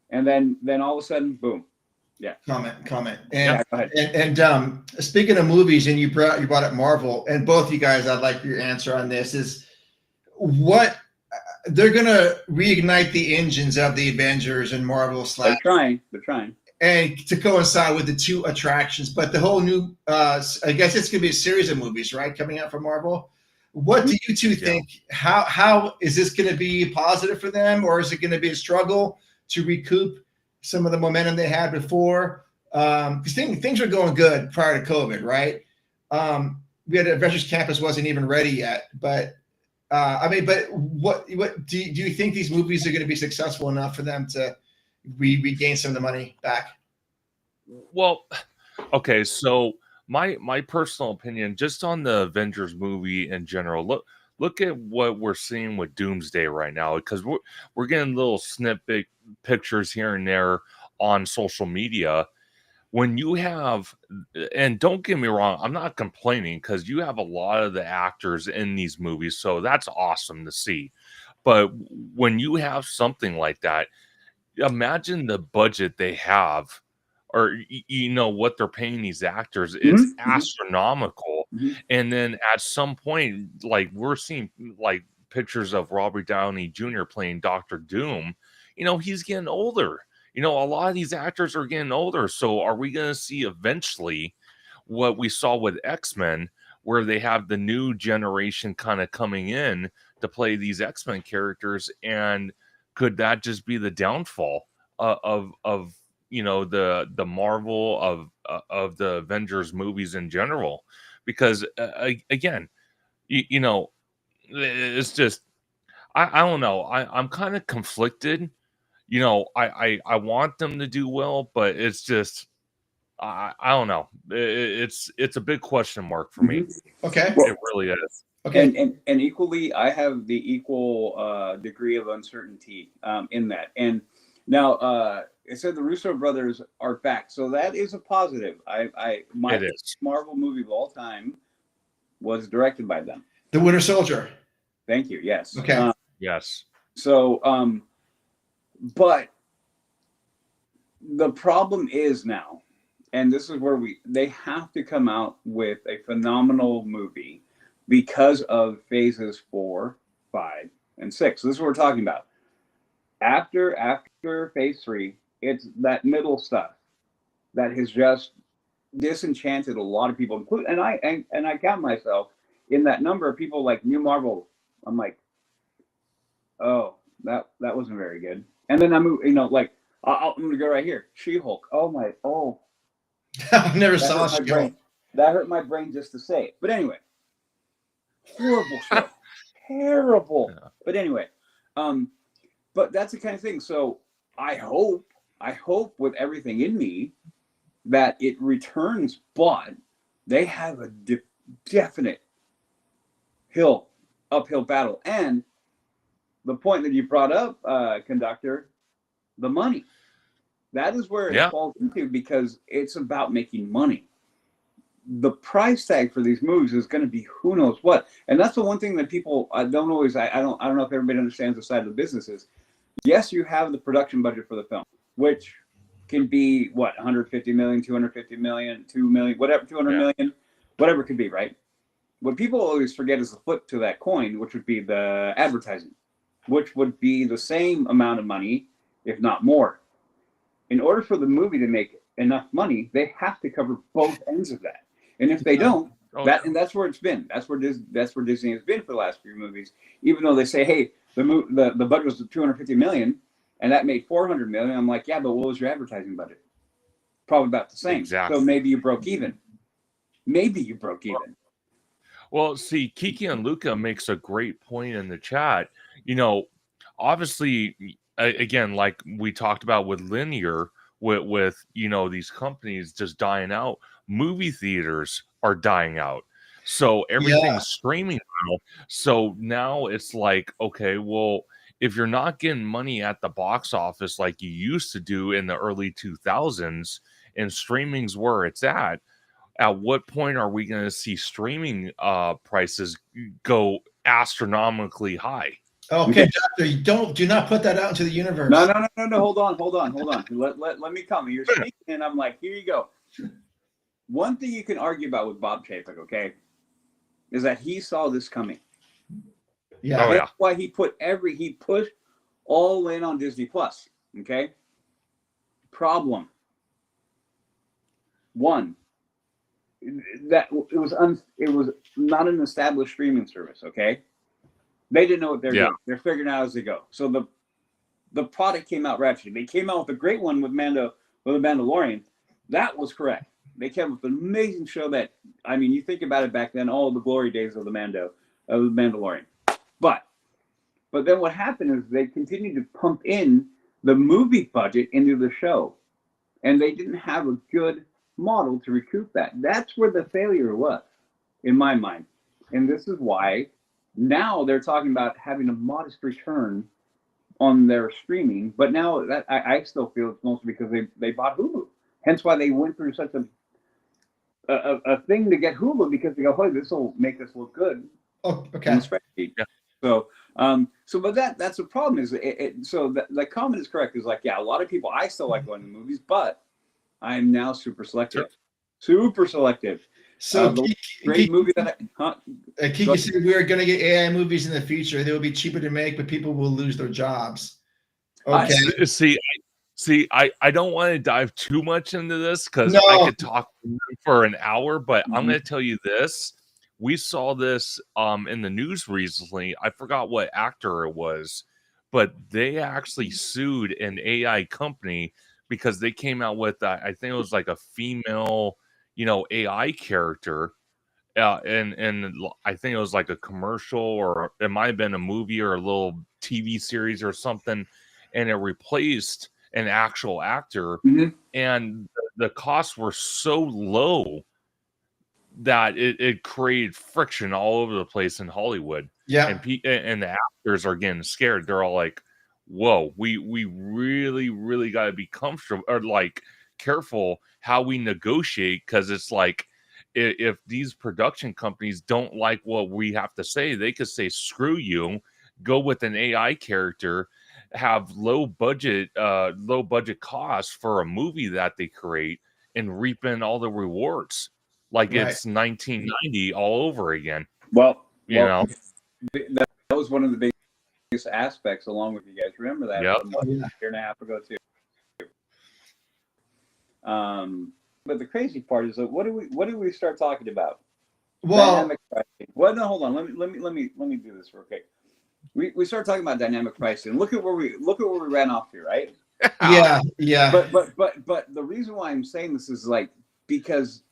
and then all of a sudden, boom. Yeah. Comment. Yeah, And go ahead. and speaking of movies, and you brought up Marvel, and both you guys, I'd like your answer on this. Is what they're gonna reignite the engines of the Avengers and Marvel / They're trying. and to coincide with the 2 attractions, but the whole new I guess it's gonna be a series of movies, right, coming out from Marvel. What do you 2 think? How is this gonna be positive for them, or is it gonna be a struggle to recoup some of the momentum they had before? Because things were going good prior to COVID, right? We had Avengers Campus wasn't even ready yet, but but what do you think these movies are going to be successful enough for them to regain some of the money back? Well, okay, so my personal opinion, just on the Avengers movie in general, look at what we're seeing with Doomsday right now, because we're getting little snippet pictures here and there on social media. When you have, and don't get me wrong, I'm not complaining, because you have a lot of the actors in these movies, so that's awesome to see. But when you have something like that, imagine the budget they have, or what they're paying these actors. It's astronomical. And then at some point, like, we're seeing like pictures of Robert Downey Jr. playing Dr. Doom. He's getting older. A lot of these actors are getting older. So are we going to see eventually what we saw with X-Men, where they have the new generation kind of coming in to play these X-Men characters? And could that just be the downfall of the Marvel of the Avengers movies in general? Because again, it's just, I don't know. I'm kind of conflicted. I want them to do well, but it's just, I don't know. It's a big question mark for me. Okay. It really is. Okay. And equally, I have the equal degree of uncertainty in that. And now it said the Russo brothers are back, so that is a positive. My It is. Marvel movie of all time was directed by them. The Winter Soldier. Thank you. Yes. Okay. Yes. So, but the problem is now, and this is where they have to come out with a phenomenal movie because of phases 4, 5, and 6. So this is what we're talking about. After phase 3, it's that middle stuff that has just disenchanted a lot of people, including, and I count myself in that number of people like New Marvel. I'm like, oh, that wasn't very good. And then I move, like I'm gonna go right here. She-Hulk. I never That saw hurt my She-Hulk. brain. That hurt my brain just to say it. But anyway, horrible show, terrible. Yeah. But anyway, but that's the kind of thing. So I hope with everything in me that it returns, but they have a definite uphill battle. And the point that you brought up, conductor, the money. That is where it falls into, because it's about making money. The price tag for these movies is going to be who knows what. And that's the one thing that people don't always, I don't know if everybody understands the side of the business is. Yes, you have the production budget for the film, which can be what, 150 million, 250 million, 2 million, whatever, 200 million, whatever it could be, right? What people always forget is the flip to that coin, which would be the advertising, which would be the same amount of money, if not more. In order for the movie to make enough money, they have to cover both ends of that. And if they don't, and that's where it's been. That's where Disney has been for the last few movies. Even though they say, hey, the budget was 250 million, and that made 400 million. I'm like, yeah, but what was your advertising budget? Probably about the same. Exactly. So maybe you broke even. Well, see, Kiki and Luca makes a great point in the chat. Obviously, again, like we talked about with linear, with these companies just dying out, movie theaters are dying out. So everything's streaming now. So now it's like, okay, well, if you're not getting money at the box office like you used to do in the early 2000s, and streaming's where it's at what point are we going to see streaming prices go astronomically high? Okay, Doctor, do not put that out into the universe. No. Hold on. Let me come. You're speaking, and I'm like, here you go. One thing you can argue about with Bob Chapek, okay, is that he saw this coming. Yeah. That's why he pushed all in on Disney Plus. Okay. Problem one, that it was not an established streaming service. Okay. They didn't know what they're doing. They're figuring out as they go. So the product came out rapidly. They came out with a great one with the Mandalorian. That was correct. They came up with an amazing show that, I mean, you think about it back then, all the glory days of the Mandalorian. But then what happened is they continued to pump in the movie budget into the show, and they didn't have a good model to recoup that. That's where the failure was, in my mind. And this is why now they're talking about having a modest return on their streaming, but now that I still feel it's mostly because they bought Hulu. Hence why they went through such a thing to get Hulu, because they go, hey, this will make us look good. Oh, okay. So, but that's the problem is so the comment is correct. Is like, yeah, a lot of people, I still like going to movies, but I'm now super selective. So great movie that Kiki said we are going to get AI movies in the future. They will be cheaper to make, but people will lose their jobs. Okay. See, I don't want to dive too much into this because I could talk for an hour, but I'm going to tell you this. We saw this in the news recently. I forgot what actor it was, but they actually sued an AI company because they came out with, I think it was like a female, AI character. And I think it was like a commercial, or it might have been a movie or a little TV series or something, and it replaced an actual actor, and the costs were so low that it created friction all over the place in Hollywood. Yeah, and the actors are getting scared. They're all like, "Whoa, we really got to be comfortable or like careful how we negotiate, because it's like if these production companies don't like what we have to say, they could say, screw you, go with an AI character, have low budget costs for a movie that they create, and reap in all the rewards like Right. it's 1990 all over again. Well, You know? that was one of the biggest aspects, along with, you guys remember that Yep. from a year and a half ago too. But the crazy part is that what do we start talking about? Well, Dynamic pricing. Well, no, hold on. Let me do this real quick. We started talking about dynamic pricing. Look at where we ran off here, right? yeah. But the reason why I'm saying this is like, because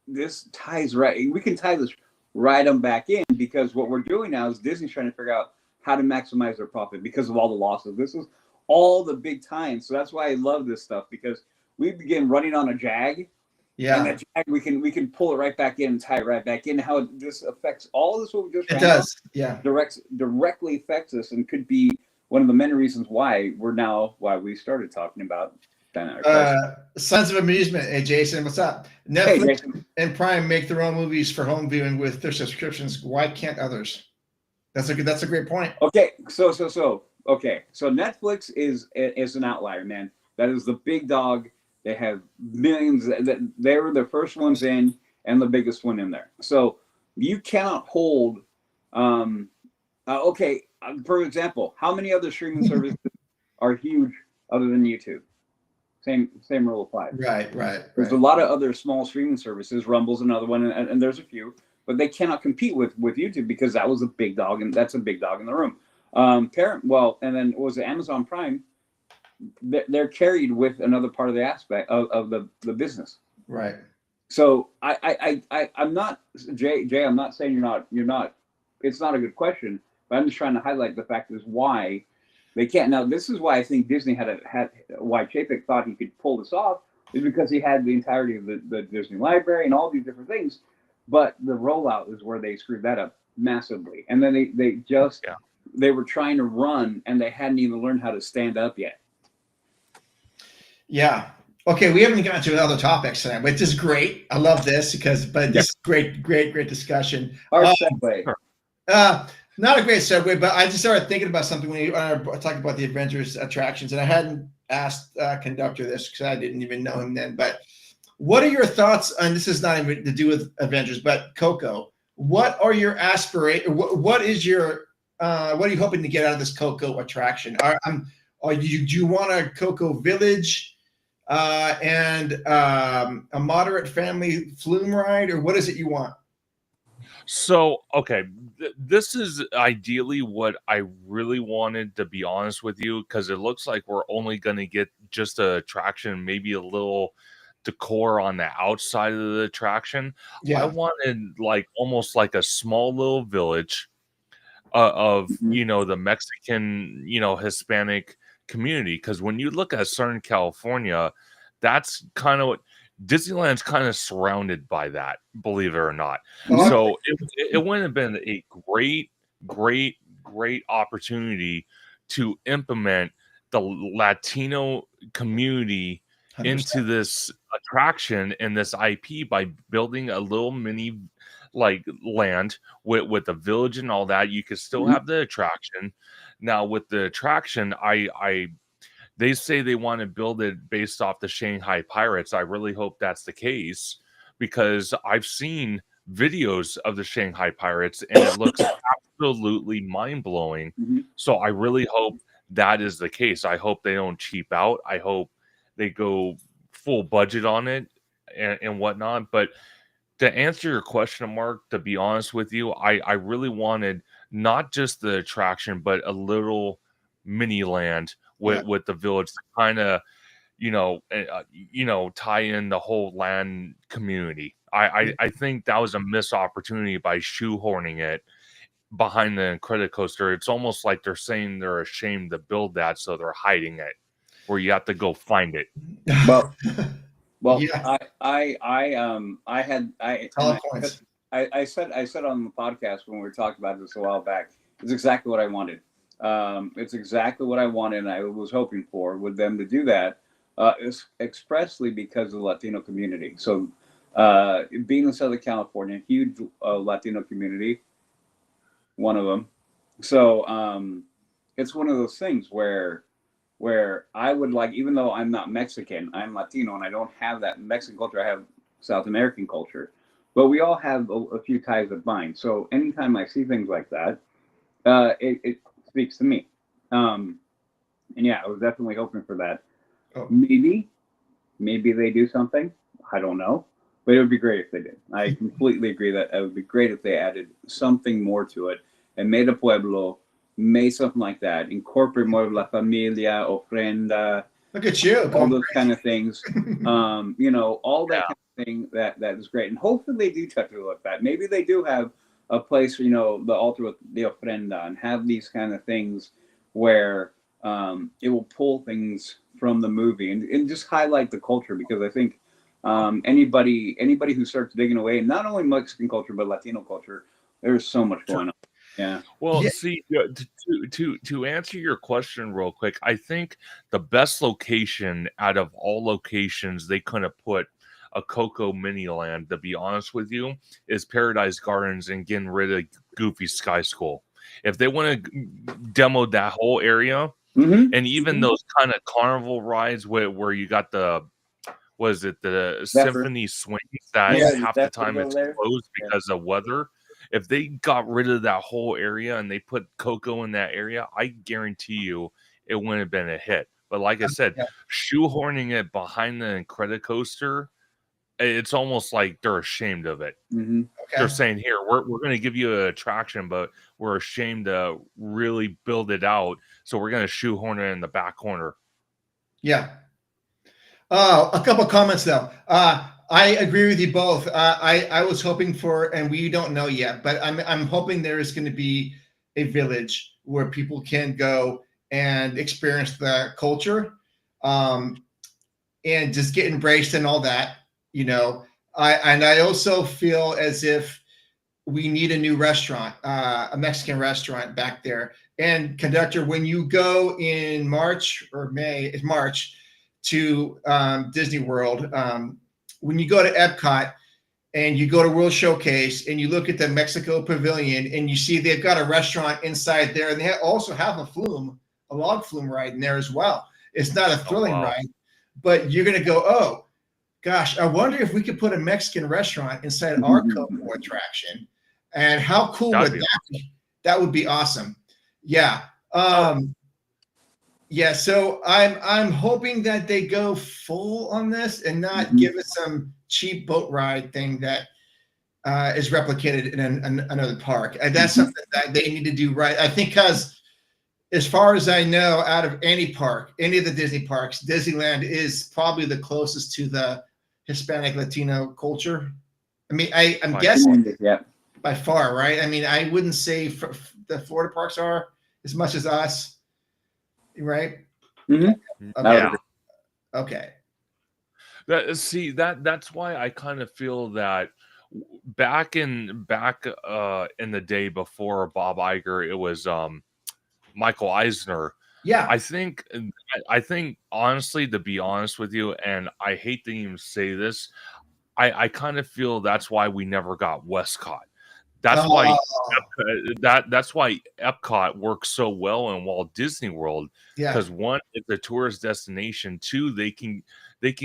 this ties right. We can tie this right on back in, because what we're doing now is Disney's trying to figure out how to maximize their profit because of all the losses. This is all the big time. So that's why I love this stuff, because we begin running on a jag. Yeah. And that jag, we can pull it right back in and tie it right back in. How this affects all this, what we just It does. Yeah. Directly affects us, and could be one of the many reasons why we started talking about dynamic pricing. Sons of Amusement. Hey, Jason, what's up? Netflix and Prime make their own movies for home viewing with their subscriptions. Why can't others? That's a great point. Okay, so Netflix is an outlier, man. That is the big dog. They have millions. They were the first ones in and the biggest one in there. So you cannot hold. For example, how many other streaming services are huge other than YouTube? Same rule applies. Right. There's a lot of other small streaming services. Rumble's another one, and there's a few, but they cannot compete with YouTube, because that was a big dog, and that's a big dog in the room. And then was it Amazon Prime? They're carried with another part of the aspect of the business. Right. So I'm not, Jay, I'm not saying you're not, it's not a good question, but I'm just trying to highlight the fact is why they can't. Now, this is why I think Disney why Chapek thought he could pull this off, is because he had the entirety of the Disney library and all these different things, but the rollout is where they screwed that up massively. And then they were trying to run, and they hadn't even learned how to stand up yet. Yeah. Okay. We haven't gotten to other topics tonight, which is great. I love this this is great discussion. Our segue. Not a great segue, but I just started thinking about something when you talked about the Avengers attractions, and I hadn't asked Conductor this because I didn't even know him then. But what are your thoughts on this? Is not even to do with Avengers, but Coco. What are your aspirations? What is your what are you hoping to get out of this Coco attraction? Do you want a Coco Village and a moderate family flume ride, or what is it you want? So, okay, this is ideally what I really wanted, to be honest with you, because it looks like we're only going to get just an attraction, maybe a little decor on the outside of the attraction. Yeah. I wanted almost like a small little village of, the Mexican, Hispanic community. Because when you look at Southern California, that's kind of what Disneyland's kind of surrounded by that, believe it or not. So it would have been a great opportunity to implement the Latino community 100%. Into this attraction and this IP by building a little mini land with a village and all that. You could still have the attraction. Now with the attraction, they say they want to build it based off the Shanghai Pirates. I really hope that's the case, because I've seen videos of the Shanghai Pirates and it looks absolutely mind-blowing. So I really hope that is the case. I hope they don't cheap out. I hope they go full budget on it and whatnot. But to answer your question, Mark, to be honest with you, I really wanted not just the attraction, but a little mini land with the village to kind of, tie in the whole land community. I think that was a missed opportunity by shoehorning it behind the Incredicoaster. It's almost like they're saying they're ashamed to build that, so they're hiding it, where you have to go find it. Well, yeah. I said on the podcast when we were talking about this a while back, it's exactly what I wanted. It's exactly what I wanted, and I was hoping for with them to do that, expressly because of the Latino community. So Being in Southern California, huge Latino community, one of them. So it's one of those things where I would like, even though I'm not Mexican, I'm Latino, and I don't have that Mexican culture. I have South American culture, but we all have a few ties that bind. So anytime I see things like that, it speaks to me. And yeah, I was definitely hoping for that. Oh. Maybe they do something. I don't know, but it would be great if they did. I completely agree that it would be great if they added something more to it and made a pueblo, made something like that, incorporate more of La Familia, Ofrenda, Look at you. all those kind of things. All that kind of thing that is great. And hopefully they do touch it like that. Maybe they do have a place, the altar with the Ofrenda, and have these kind of things where it will pull things from the movie and just highlight the culture, because I think anybody who starts digging away, not only Mexican culture but Latino culture, there's so much going on. Yeah. Well, see, to answer your question real quick, I think the best location out of all locations they could have put a Coco mini land, to be honest with you, is Paradise Gardens and getting rid of Goofy Sky School. If they want to demo that whole area, and even those kind of carnival rides where you got the symphony swings that half the time it's closed because of weather. If they got rid of that whole area and they put Coco in that area, I guarantee you it wouldn't have been a hit. But like I said, shoehorning it behind the Incredicoaster, it's almost like they're ashamed of it. Okay. They're saying, here, we're going to give you an attraction, but we're ashamed to really build it out. So we're going to shoehorn it in the back corner. Yeah. A couple of comments, though. I agree with you both. I was hoping for, and we don't know yet, but I'm hoping there is going to be a village where people can go and experience the culture, and just get embraced and all that. I also feel as if we need a new restaurant, a Mexican restaurant back there. And conductor, when you go in March or May, it's March, to Disney World, when you go to Epcot and you go to World Showcase and you look at the Mexico Pavilion and you see they've got a restaurant inside there, and they also have a log flume ride in there as well. It's not a thrilling ride, but you're going to go, oh, gosh, I wonder if we could put a Mexican restaurant inside our Coco attraction. And how cool would that be? That would be awesome. Yeah. Yeah, so I'm hoping that they go full on this and not give us some cheap boat ride thing that is replicated in another park. And that's something that they need to do right. I think because as far as I know, out of any park, any of the Disney parks, Disneyland is probably the closest to the Hispanic Latino culture. I mean, I'm guessing by far, right? I mean, I wouldn't say the Florida parks are as much as us. Right. Okay. Yeah. Okay. That's why I kind of feel that back in the day before Bob Iger, it was Michael Eisner. Yeah. I think honestly, to be honest with you, and I hate to even say this, I kind of feel that's why we never got Westcott. That's why that's why Epcot works so well in Walt Disney World, because one, it's a tourist destination. Two, they can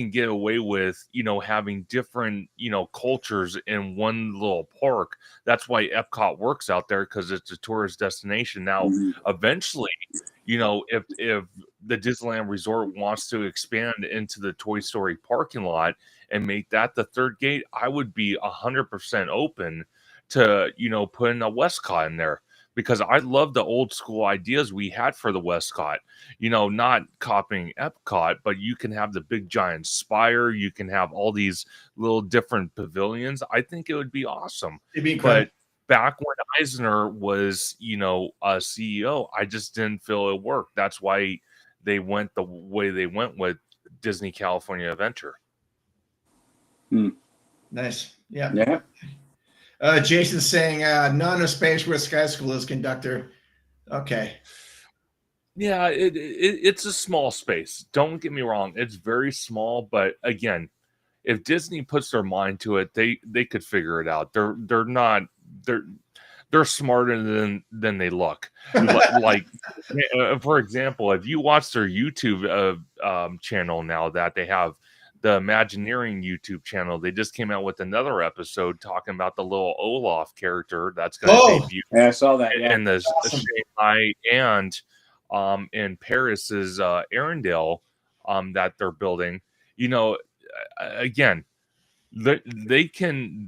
get away with having different cultures in one little park. That's why Epcot works out there, because it's a tourist destination. Now, eventually, if the Disneyland Resort wants to expand into the Toy Story parking lot and make that the third gate, I would be 100% open to putting a Westcott in there, because I love the old school ideas we had for the Westcott. Not copying Epcot, but you can have the big giant spire, you can have all these little different pavilions. I think it would be awesome. It'd be incredible. But back when Eisner was a CEO, I just didn't feel it worked. That's why they went the way they went with Disney California Adventure. Nice. Yeah. Jason's saying not enough space where Sky School is, conductor. Okay. Yeah, it's a small space. Don't get me wrong. It's very small, but again, if Disney puts their mind to it, they could figure it out. They're smarter than they look. Like, for example, if you watch their YouTube channel now that they have the Imagineering YouTube channel, they just came out with another episode talking about the little Olaf character that's going to debut. Yeah, I saw that. Yeah, in the Shanghai and in Paris's Arendelle that they're building. You know, again, they can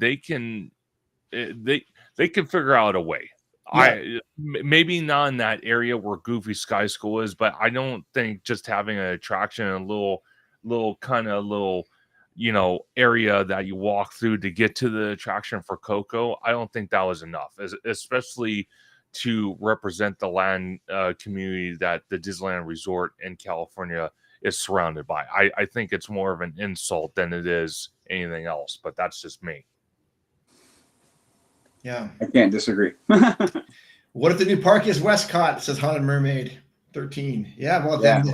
figure out a way. Yeah. Maybe not in that area where Goofy Sky School is, but I don't think just having an attraction and a little area that you walk through to get to the attraction for Coco, I don't think that was enough, especially to represent the land community that the Disneyland Resort in California is surrounded by. I think it's more of an insult than it is anything else, but that's just me. Yeah. I can't disagree. What if the new park is Westcott? Says Haunted Mermaid 13. Yeah, well, then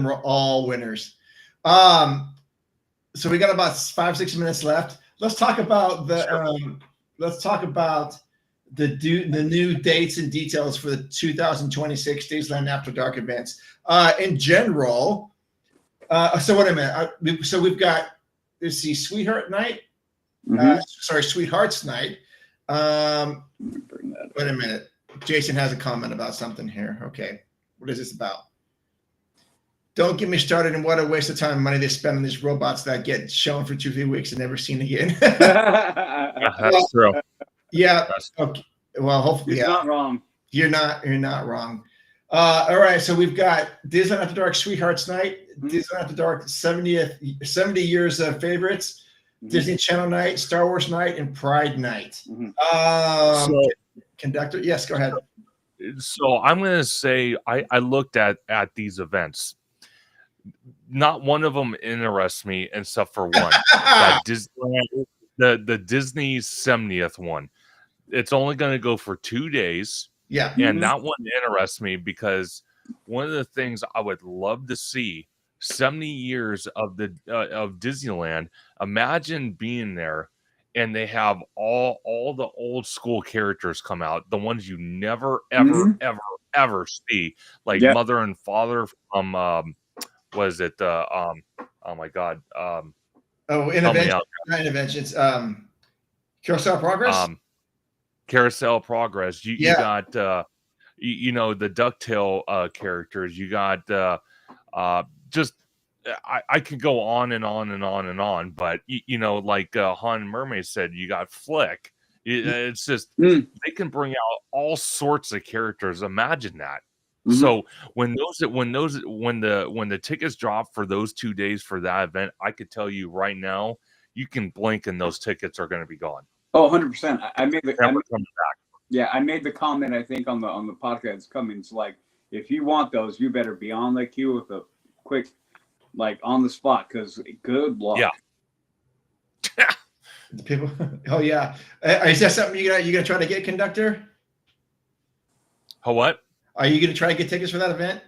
we're all winners. So we got about 5-6 minutes left. Let's talk about the new dates and details for the 2026 Disneyland After Dark events. In general, so wait a minute. So we've got, let's see, Sweetheart Night. Sweethearts Night. Wait a minute. Jason has a comment about something here. Okay. What is this about? Don't get me started on what a waste of time and money they spend on these robots that get shown for 2-3 weeks and never seen again. That's true. Yeah. Okay. Well, hopefully, You're not wrong. You're not wrong. All right. So we've got Disneyland After Dark Sweethearts Night, Disneyland After Dark 70 years of favorites, Disney Channel Night, Star Wars Night, and Pride Night. Conductor, yes, go ahead. So I'm going to say I looked at these events. Not one of them interests me except for one. That Disneyland, the Disney 70th one. It's only going to go for 2 days. Yeah. And that one interests me because one of the things I would love to see, 70 years of Disneyland. Imagine being there and they have all the old school characters come out, the ones you never ever see, like Mother and Father from was it oh my god, Interventions, Carousel Progress. Carousel Progress. You got the DuckTale characters. You got just I could go on and on and on and on, but like Han Mermaid said, you got Flick. It's just they can bring out all sorts of characters. Imagine that. So when the tickets drop for those 2 days for that event, I could tell you right now, you can blink and those tickets are going to be gone. Oh, 100%. I made the comment, I think, on the podcast coming. It's like, if you want those, you better be on the queue with a quick, like, on the spot, because good luck. Yeah. People. Oh yeah. Is that something you're gonna try to get, Conductor? What? Are you gonna try to get tickets for that event?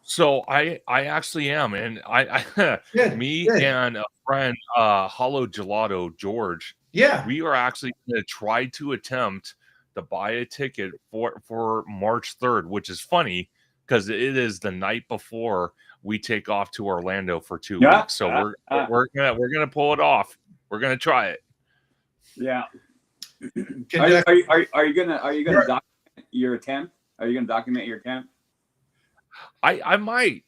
So I actually am, and and a friend, Hollow Gelato George. Yeah, we are actually going to try to attempt to buy a ticket for March 3rd, which is funny because it is the night before we take off to Orlando for 2 weeks. So we're gonna pull it off. We're gonna try it. Yeah. Are you gonna document your attempt? Are you gonna document your attempt? I might.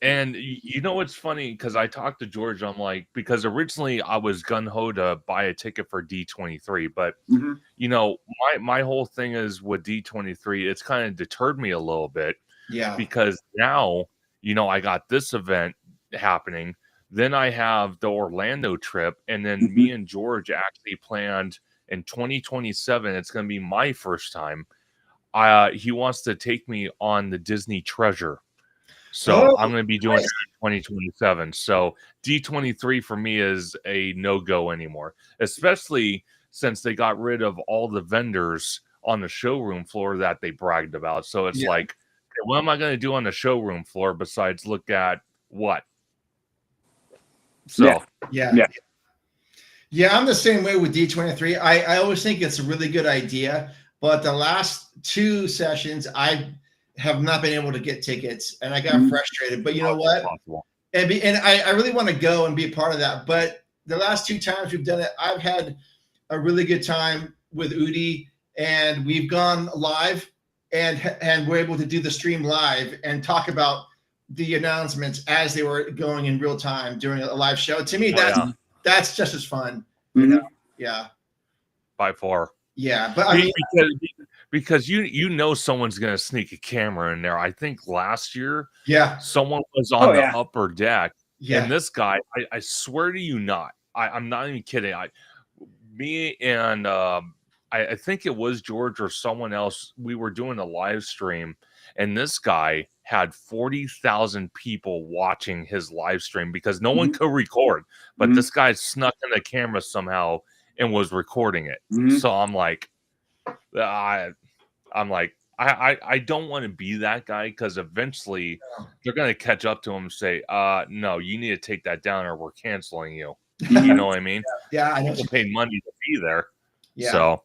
And it's funny because I talked to George. I'm like, because originally I was gung-ho to buy a ticket for D23, but my whole thing is with D23, it's kind of deterred me a little bit. Yeah. Because now, I got this event happening. Then I have the Orlando trip, and then me and George actually planned in 2027. It's going to be my first time. He wants to take me on the Disney Treasure. So I'm going to be doing it in 2027. So D23 for me is a no-go anymore, especially since they got rid of all the vendors on the showroom floor that they bragged about. So it's like, what am I going to do on the showroom floor besides look at what? So Yeah. Yeah, I'm the same way with D23. I always think it's a really good idea, but the last two sessions I have not been able to get tickets, and I got frustrated. But you know what? possible. And I really want to go and be a part of that. But the last two times we've done it, I've had a really good time with Udi, and we've gone live, and we're able to do the stream live and talk about the announcements as they were going in real time during a live show. To me, that's just as fun. You know? Yeah. By far. Yeah, but I mean, because you know someone's gonna sneak a camera in there. I think last year, someone was on the upper deck, and this guy, I swear to you, I'm not even kidding. Me and I think it was George or someone else. We were doing a live stream, and this guy had 40,000 people watching his live stream because no one could record, but this guy snuck in the camera somehow and was recording it. So I'm like, I don't want to be that guy, because eventually they're going to catch up to him and say, no, you need to take that down or we're canceling you. You know what I mean? Yeah, I know. People pay money to be there. Yeah. So,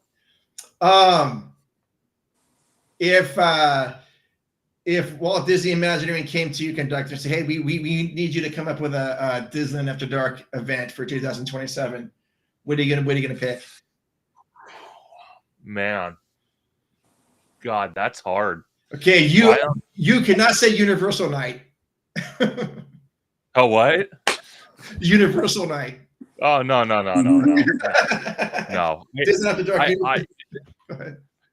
if Walt Disney Imagineering came to you, conductor, and said, "Hey, we need you to come up with a Disneyland After Dark event for 2027," what are you gonna pick? Man, God, that's hard. Okay, you cannot say Universal Night. Oh, what? Universal Night. Oh, no. No. Disney After Dark.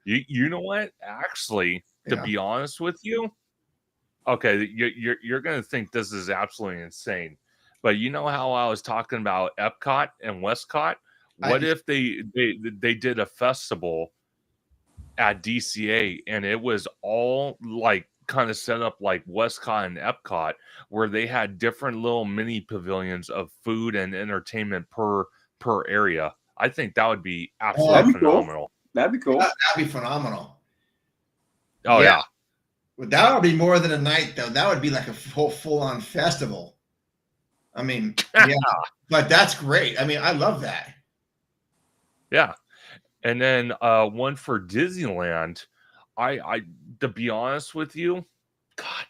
You know what? Actually, to be honest with you, okay, you're gonna think this is absolutely insane, but you know how I was talking about Epcot and Westcott? What if they did a festival at DCA and it was all like kind of set up like Westcott and Epcot, where they had different little mini pavilions of food and entertainment per area? I think that would be absolutely phenomenal. Cool. That'd be cool. That'd be phenomenal. Oh yeah. Well, that would be more than a night, though. That would be like a full-on festival. I mean, yeah, but that's great. I mean, I love that. Yeah. And then one for Disneyland, I to be honest with you, God,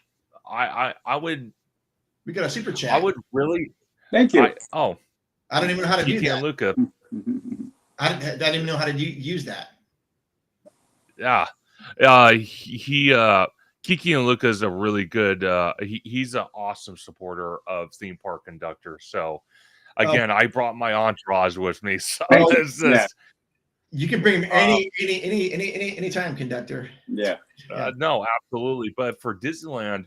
I would. We got a super chat. I would really. Thank you. I don't even know how to do that. Luca. I don't even know how to use that. Yeah. Kiki and Luca is a really good. He's an awesome supporter of Theme Park Conductor. So again, I brought my entourage with me. So you can bring him any time, conductor. Yeah. No, absolutely. But for Disneyland,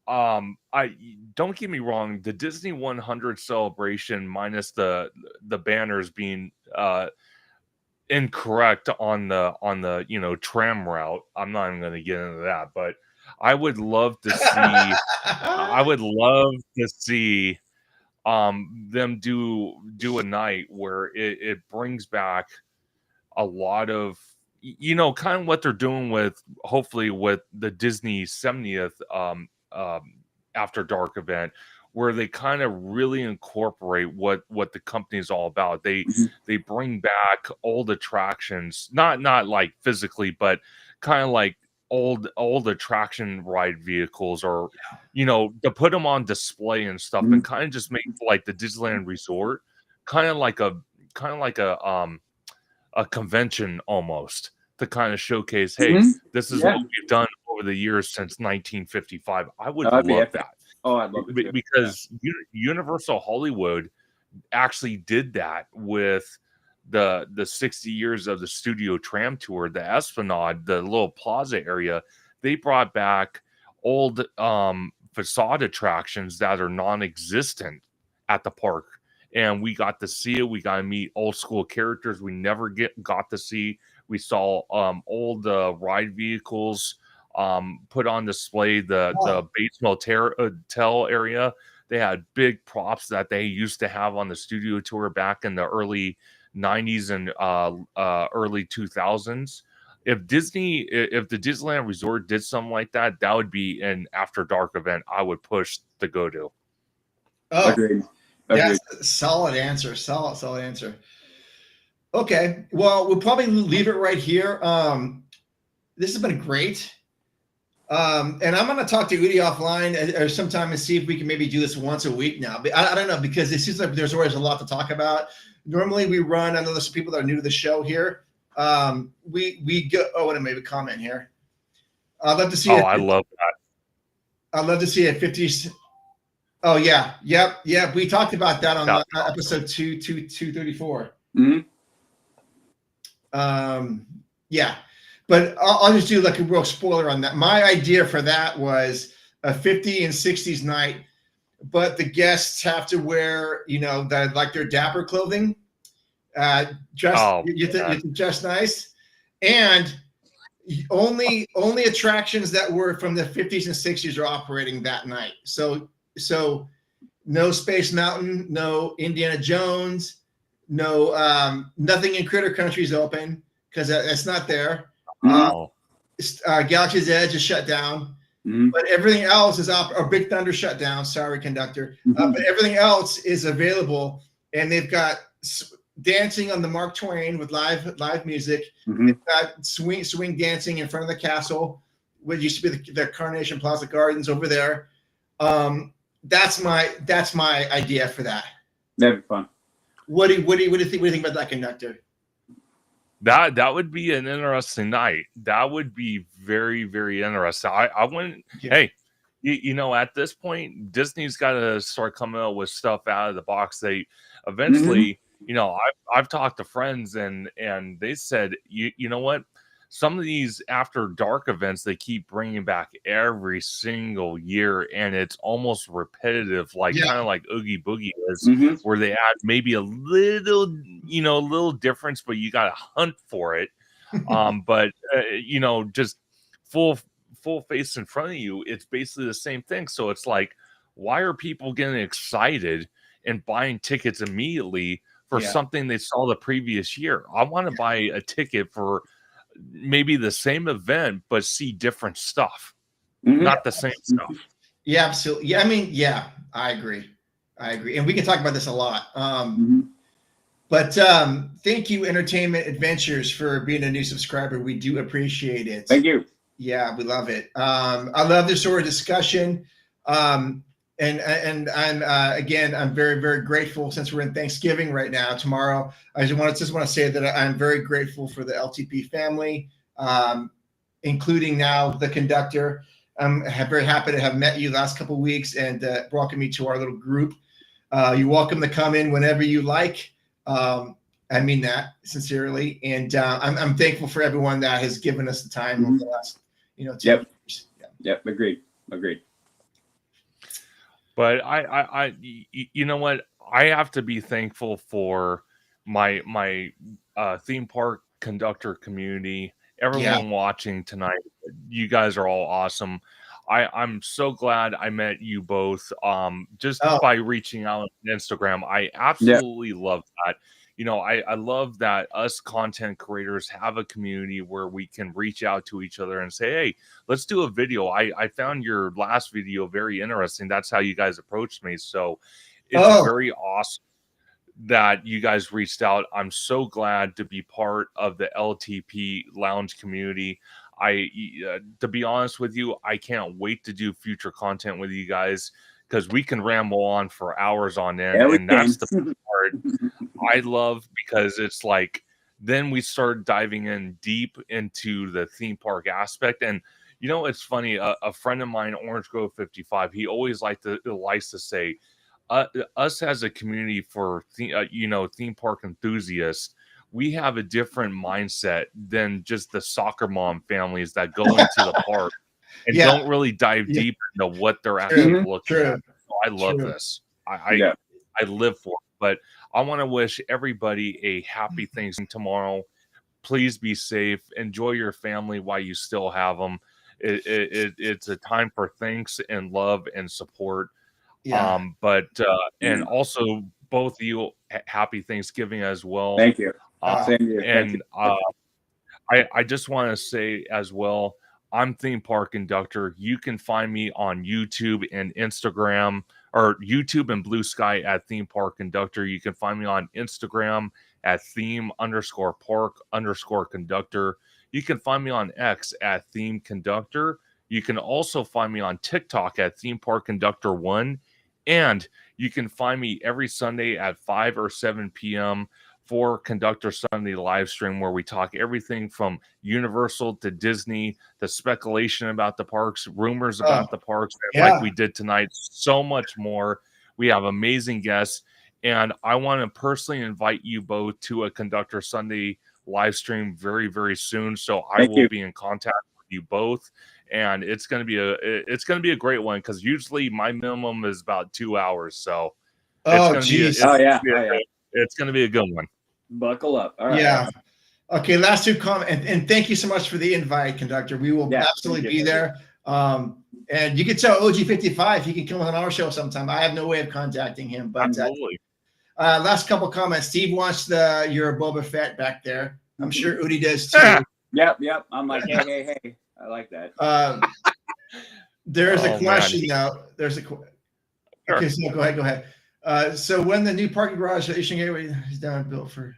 I don't get me wrong, the Disney 100 celebration minus the banners being incorrect on the tram route. I'm not even going to get into that, but I would love to see them do a night where it brings back a lot of kind of what they're doing with hopefully with the Disney 70th After Dark event, where they kind of really incorporate what the company is all about. They bring back old attractions, not like physically, but kind of like old attraction ride vehicles, or to put them on display and stuff, and kind of just make like the Disneyland Resort kind of like a convention almost, to kind of showcase, hey, this is what we've done over the years since 1955. I would love that. Oh, I'd love it because Universal Hollywood actually did that with the 60 years of the Studio Tram Tour, the Esplanade, the little plaza area. They brought back old facade attractions that are non-existent at the park, and we got to see it. We got to meet old school characters we never got to see. We saw old ride vehicles put on display. The Bates Motel area, they had big props that they used to have on the studio tour back in the early 90s and early 2000s. If the Disneyland Resort did something like that, that would be an After Dark event I would push to go to. Agreed. Agreed. That's a solid answer. Solid answer. Okay. Well, we'll probably leave it right here. This has been great. And I'm going to talk to Udi offline or sometime and see if we can maybe do this once a week now. But I don't know, because it seems like there's always a lot to talk about. Normally we run, I know there's some people that are new to the show here. We go, oh, and maybe comment here. I'd love to see I love that. I'd love to see a 50s. Oh yeah. Yep. We talked about that on episode 234. Mm-hmm. Yeah. But I'll just do like a real spoiler on that. My idea for that was a 50s and 60s night, but the guests have to wear, like their dapper clothing, you have to dress nice, and only attractions that were from the 50s and 60s are operating that night. So no Space Mountain, no Indiana Jones, no nothing in Critter Country is open because that's not there. Galaxy's Edge is shut down, but everything else is up. Or Big Thunder shut down. Sorry, conductor. But everything else is available, and they've got dancing on the Mark Twain with live music. They've got swing dancing in front of the castle, what used to be the Carnation Plaza Gardens over there. That's my idea for that. That'd be fun. What do you think about that, conductor? That would be an interesting night. That would be very, very interesting. I wouldn't. Yeah. Hey, at this point, Disney's got to start coming out with stuff out of the box. They eventually, I've talked to friends and they said, you know what? Some of these after dark events, they keep bringing back every single year, and it's almost repetitive, kind of like Oogie Boogie is, where they add maybe a little difference, but you got to hunt for it. But just full face in front of you, it's basically the same thing. So it's like, why are people getting excited and buying tickets immediately for something they saw the previous year? I want to buy a ticket for maybe the same event, but see different stuff, not the same stuff. Yeah, absolutely. Yeah, I mean, I agree. And we can talk about this a lot. But thank you, Entertainment Adventures, for being a new subscriber. We do appreciate it. Thank you. Yeah, we love it. I love this sort of discussion. And again, I'm very, very grateful since we're in Thanksgiving right now. Tomorrow, I just want to say that I'm very grateful for the LTP family, including now the conductor. I'm very happy to have met you last couple of weeks and welcome you to our little group. You're welcome to come in whenever you like. I mean that sincerely, and I'm thankful for everyone that has given us the time over the last 2 years. Yep. Agreed. But I you know what? I have to be thankful for my theme park conductor community. Everyone watching tonight, you guys are all awesome. I'm so glad I met you both. By reaching out on Instagram, I absolutely love that. I love that us content creators have a community where we can reach out to each other and say, hey, let's do a video. I found your last video very interesting. That's how you guys approached me. So it's very awesome that you guys reached out. I'm so glad to be part of the LTP Lounge community. To be honest with you, I can't wait to do future content with you guys, because we can ramble on for hours on end. And that's the part I love, because it's like, then we start diving in deep into the theme park aspect. And, it's funny, a friend of mine, Orange Grove 55, he always likes to say, us as a community for, theme park enthusiasts, we have a different mindset than just the soccer mom families that go into the park and don't really dive deep into what they're actually looking at. So I love this. I live for it. But I want to wish everybody a happy Thanksgiving tomorrow. Please be safe. Enjoy your family while you still have them. It's a time for thanks and love and support. And also both of you, happy Thanksgiving as well. Thank you. And I just want to say as well, I'm Theme Park Conductor. You can find me on YouTube and Instagram, or YouTube and Blue Sky at Theme Park Conductor. You can find me on Instagram at theme_park_conductor. You can find me on X at Theme Conductor. You can also find me on TikTok at Theme Park Conductor 1. And you can find me every Sunday at 5 or 7 p.m. for Conductor Sunday live stream, where we talk everything from Universal to Disney, the speculation about the parks, rumors about the parks, like we did tonight, so much more. We have amazing guests. And I want to personally invite you both to a Conductor Sunday live stream very, very soon. So I will be in contact with you both. And it's going to be a great one, because usually my minimum is about 2 hours. So it's going to be a good one. Buckle up. All right. Yeah. Okay. Last two comments, and thank you so much for the invite, Conductor. We will absolutely be there. And you can tell OG55 he can come on our show sometime. I have no way of contacting him, but absolutely. Last couple comments. Steve wants your Boba Fett back there. I'm sure Udi does too. Yep. I'm like, hey. I like that. There's a question now. There's a okay. So go ahead. So when the new parking garage at Eastern Gateway is done built for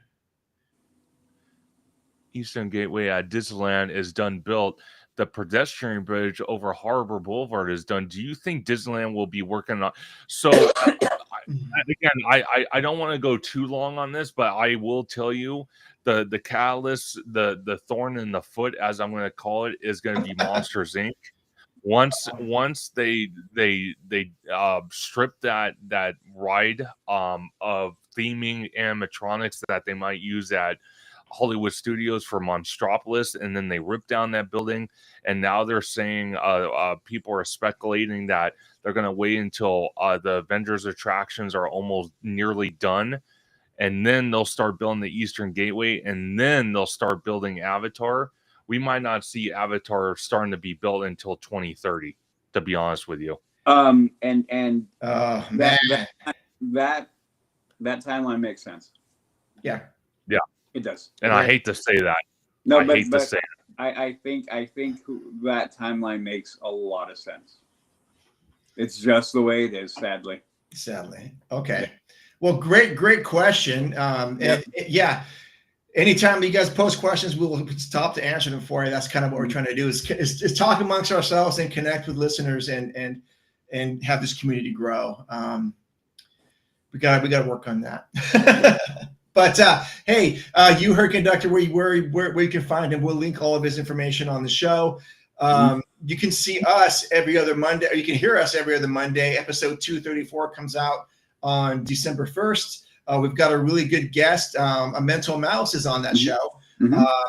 Eastern Gateway at Disneyland is done built, the pedestrian bridge over Harbor Boulevard is done. Do you think Disneyland will be working on? So again, I don't want to go too long on this, but I will tell you the catalyst, the thorn in the foot, as I'm going to call it, is going to be Monsters Inc. Once they strip that ride of theming animatronics that they might use at Hollywood Studios for Monstropolis, and then they rip down that building, and now they're saying people are speculating that they're going to wait until the Avengers attractions are almost nearly done, and then they'll start building the Eastern Gateway, and then they'll start building Avatar. We might not see Avatar starting to be built until 2030, to be honest with you. That timeline makes sense. Yeah. It does. And I hate to say that. No, I hate to say it. I think that timeline makes a lot of sense. It's just the way it is, sadly. Okay. Well, great question. Anytime you guys post questions, we'll stop to answer them for you. That's kind of what we're trying to do is talk amongst ourselves and connect with listeners and have this community grow. We got to work on that. But hey, you heard Conductor where you can find him. We'll link all of his information on the show. You can see us every other Monday, or you can hear us every other Monday. Episode 234 comes out on December 1st. We've got a really good guest. A Mental Mouse is on that show.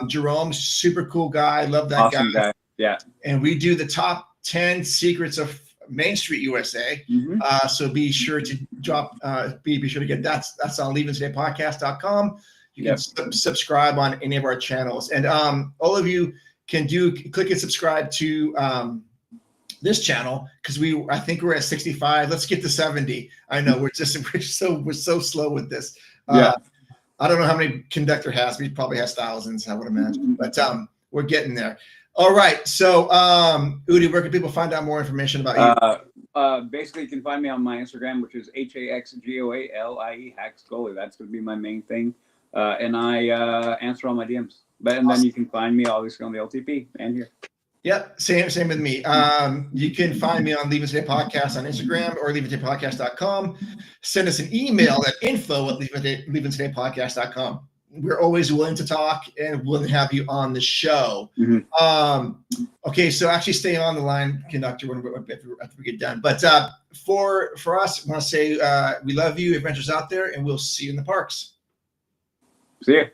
Jerome, super cool guy. Love that awesome guy. Yeah. And we do the top 10 secrets of Main Street USA. So be sure to be sure to get that's on leavingtodaypodcast.com. You can subscribe on any of our channels, and all of you can click and subscribe to this channel, because I think we're at 65. Let's get to 70. I know we're so slow with this. I don't know how many Conductor has. He probably has thousands, I would imagine, but we're getting there. All right. So, Udi, where can people find out more information about you? Basically, you can find me on my Instagram, which is HAXGOALIE, Hacks Goalie. That's going to be my main thing. And I answer all my DMs. And then you can find me obviously on the LTP and here. Yep. Same with me. You can find me on Leaving Today Podcast on Instagram or leavingtodaypodcast.com. Send us an email at info@leavingtodaypodcast.com. We're always willing to talk and willing to have you on the show. Okay, so actually stay on the line, Conductor, after we get done. But for us, I want to say we love you, adventures out there, and we'll see you in the parks. See ya.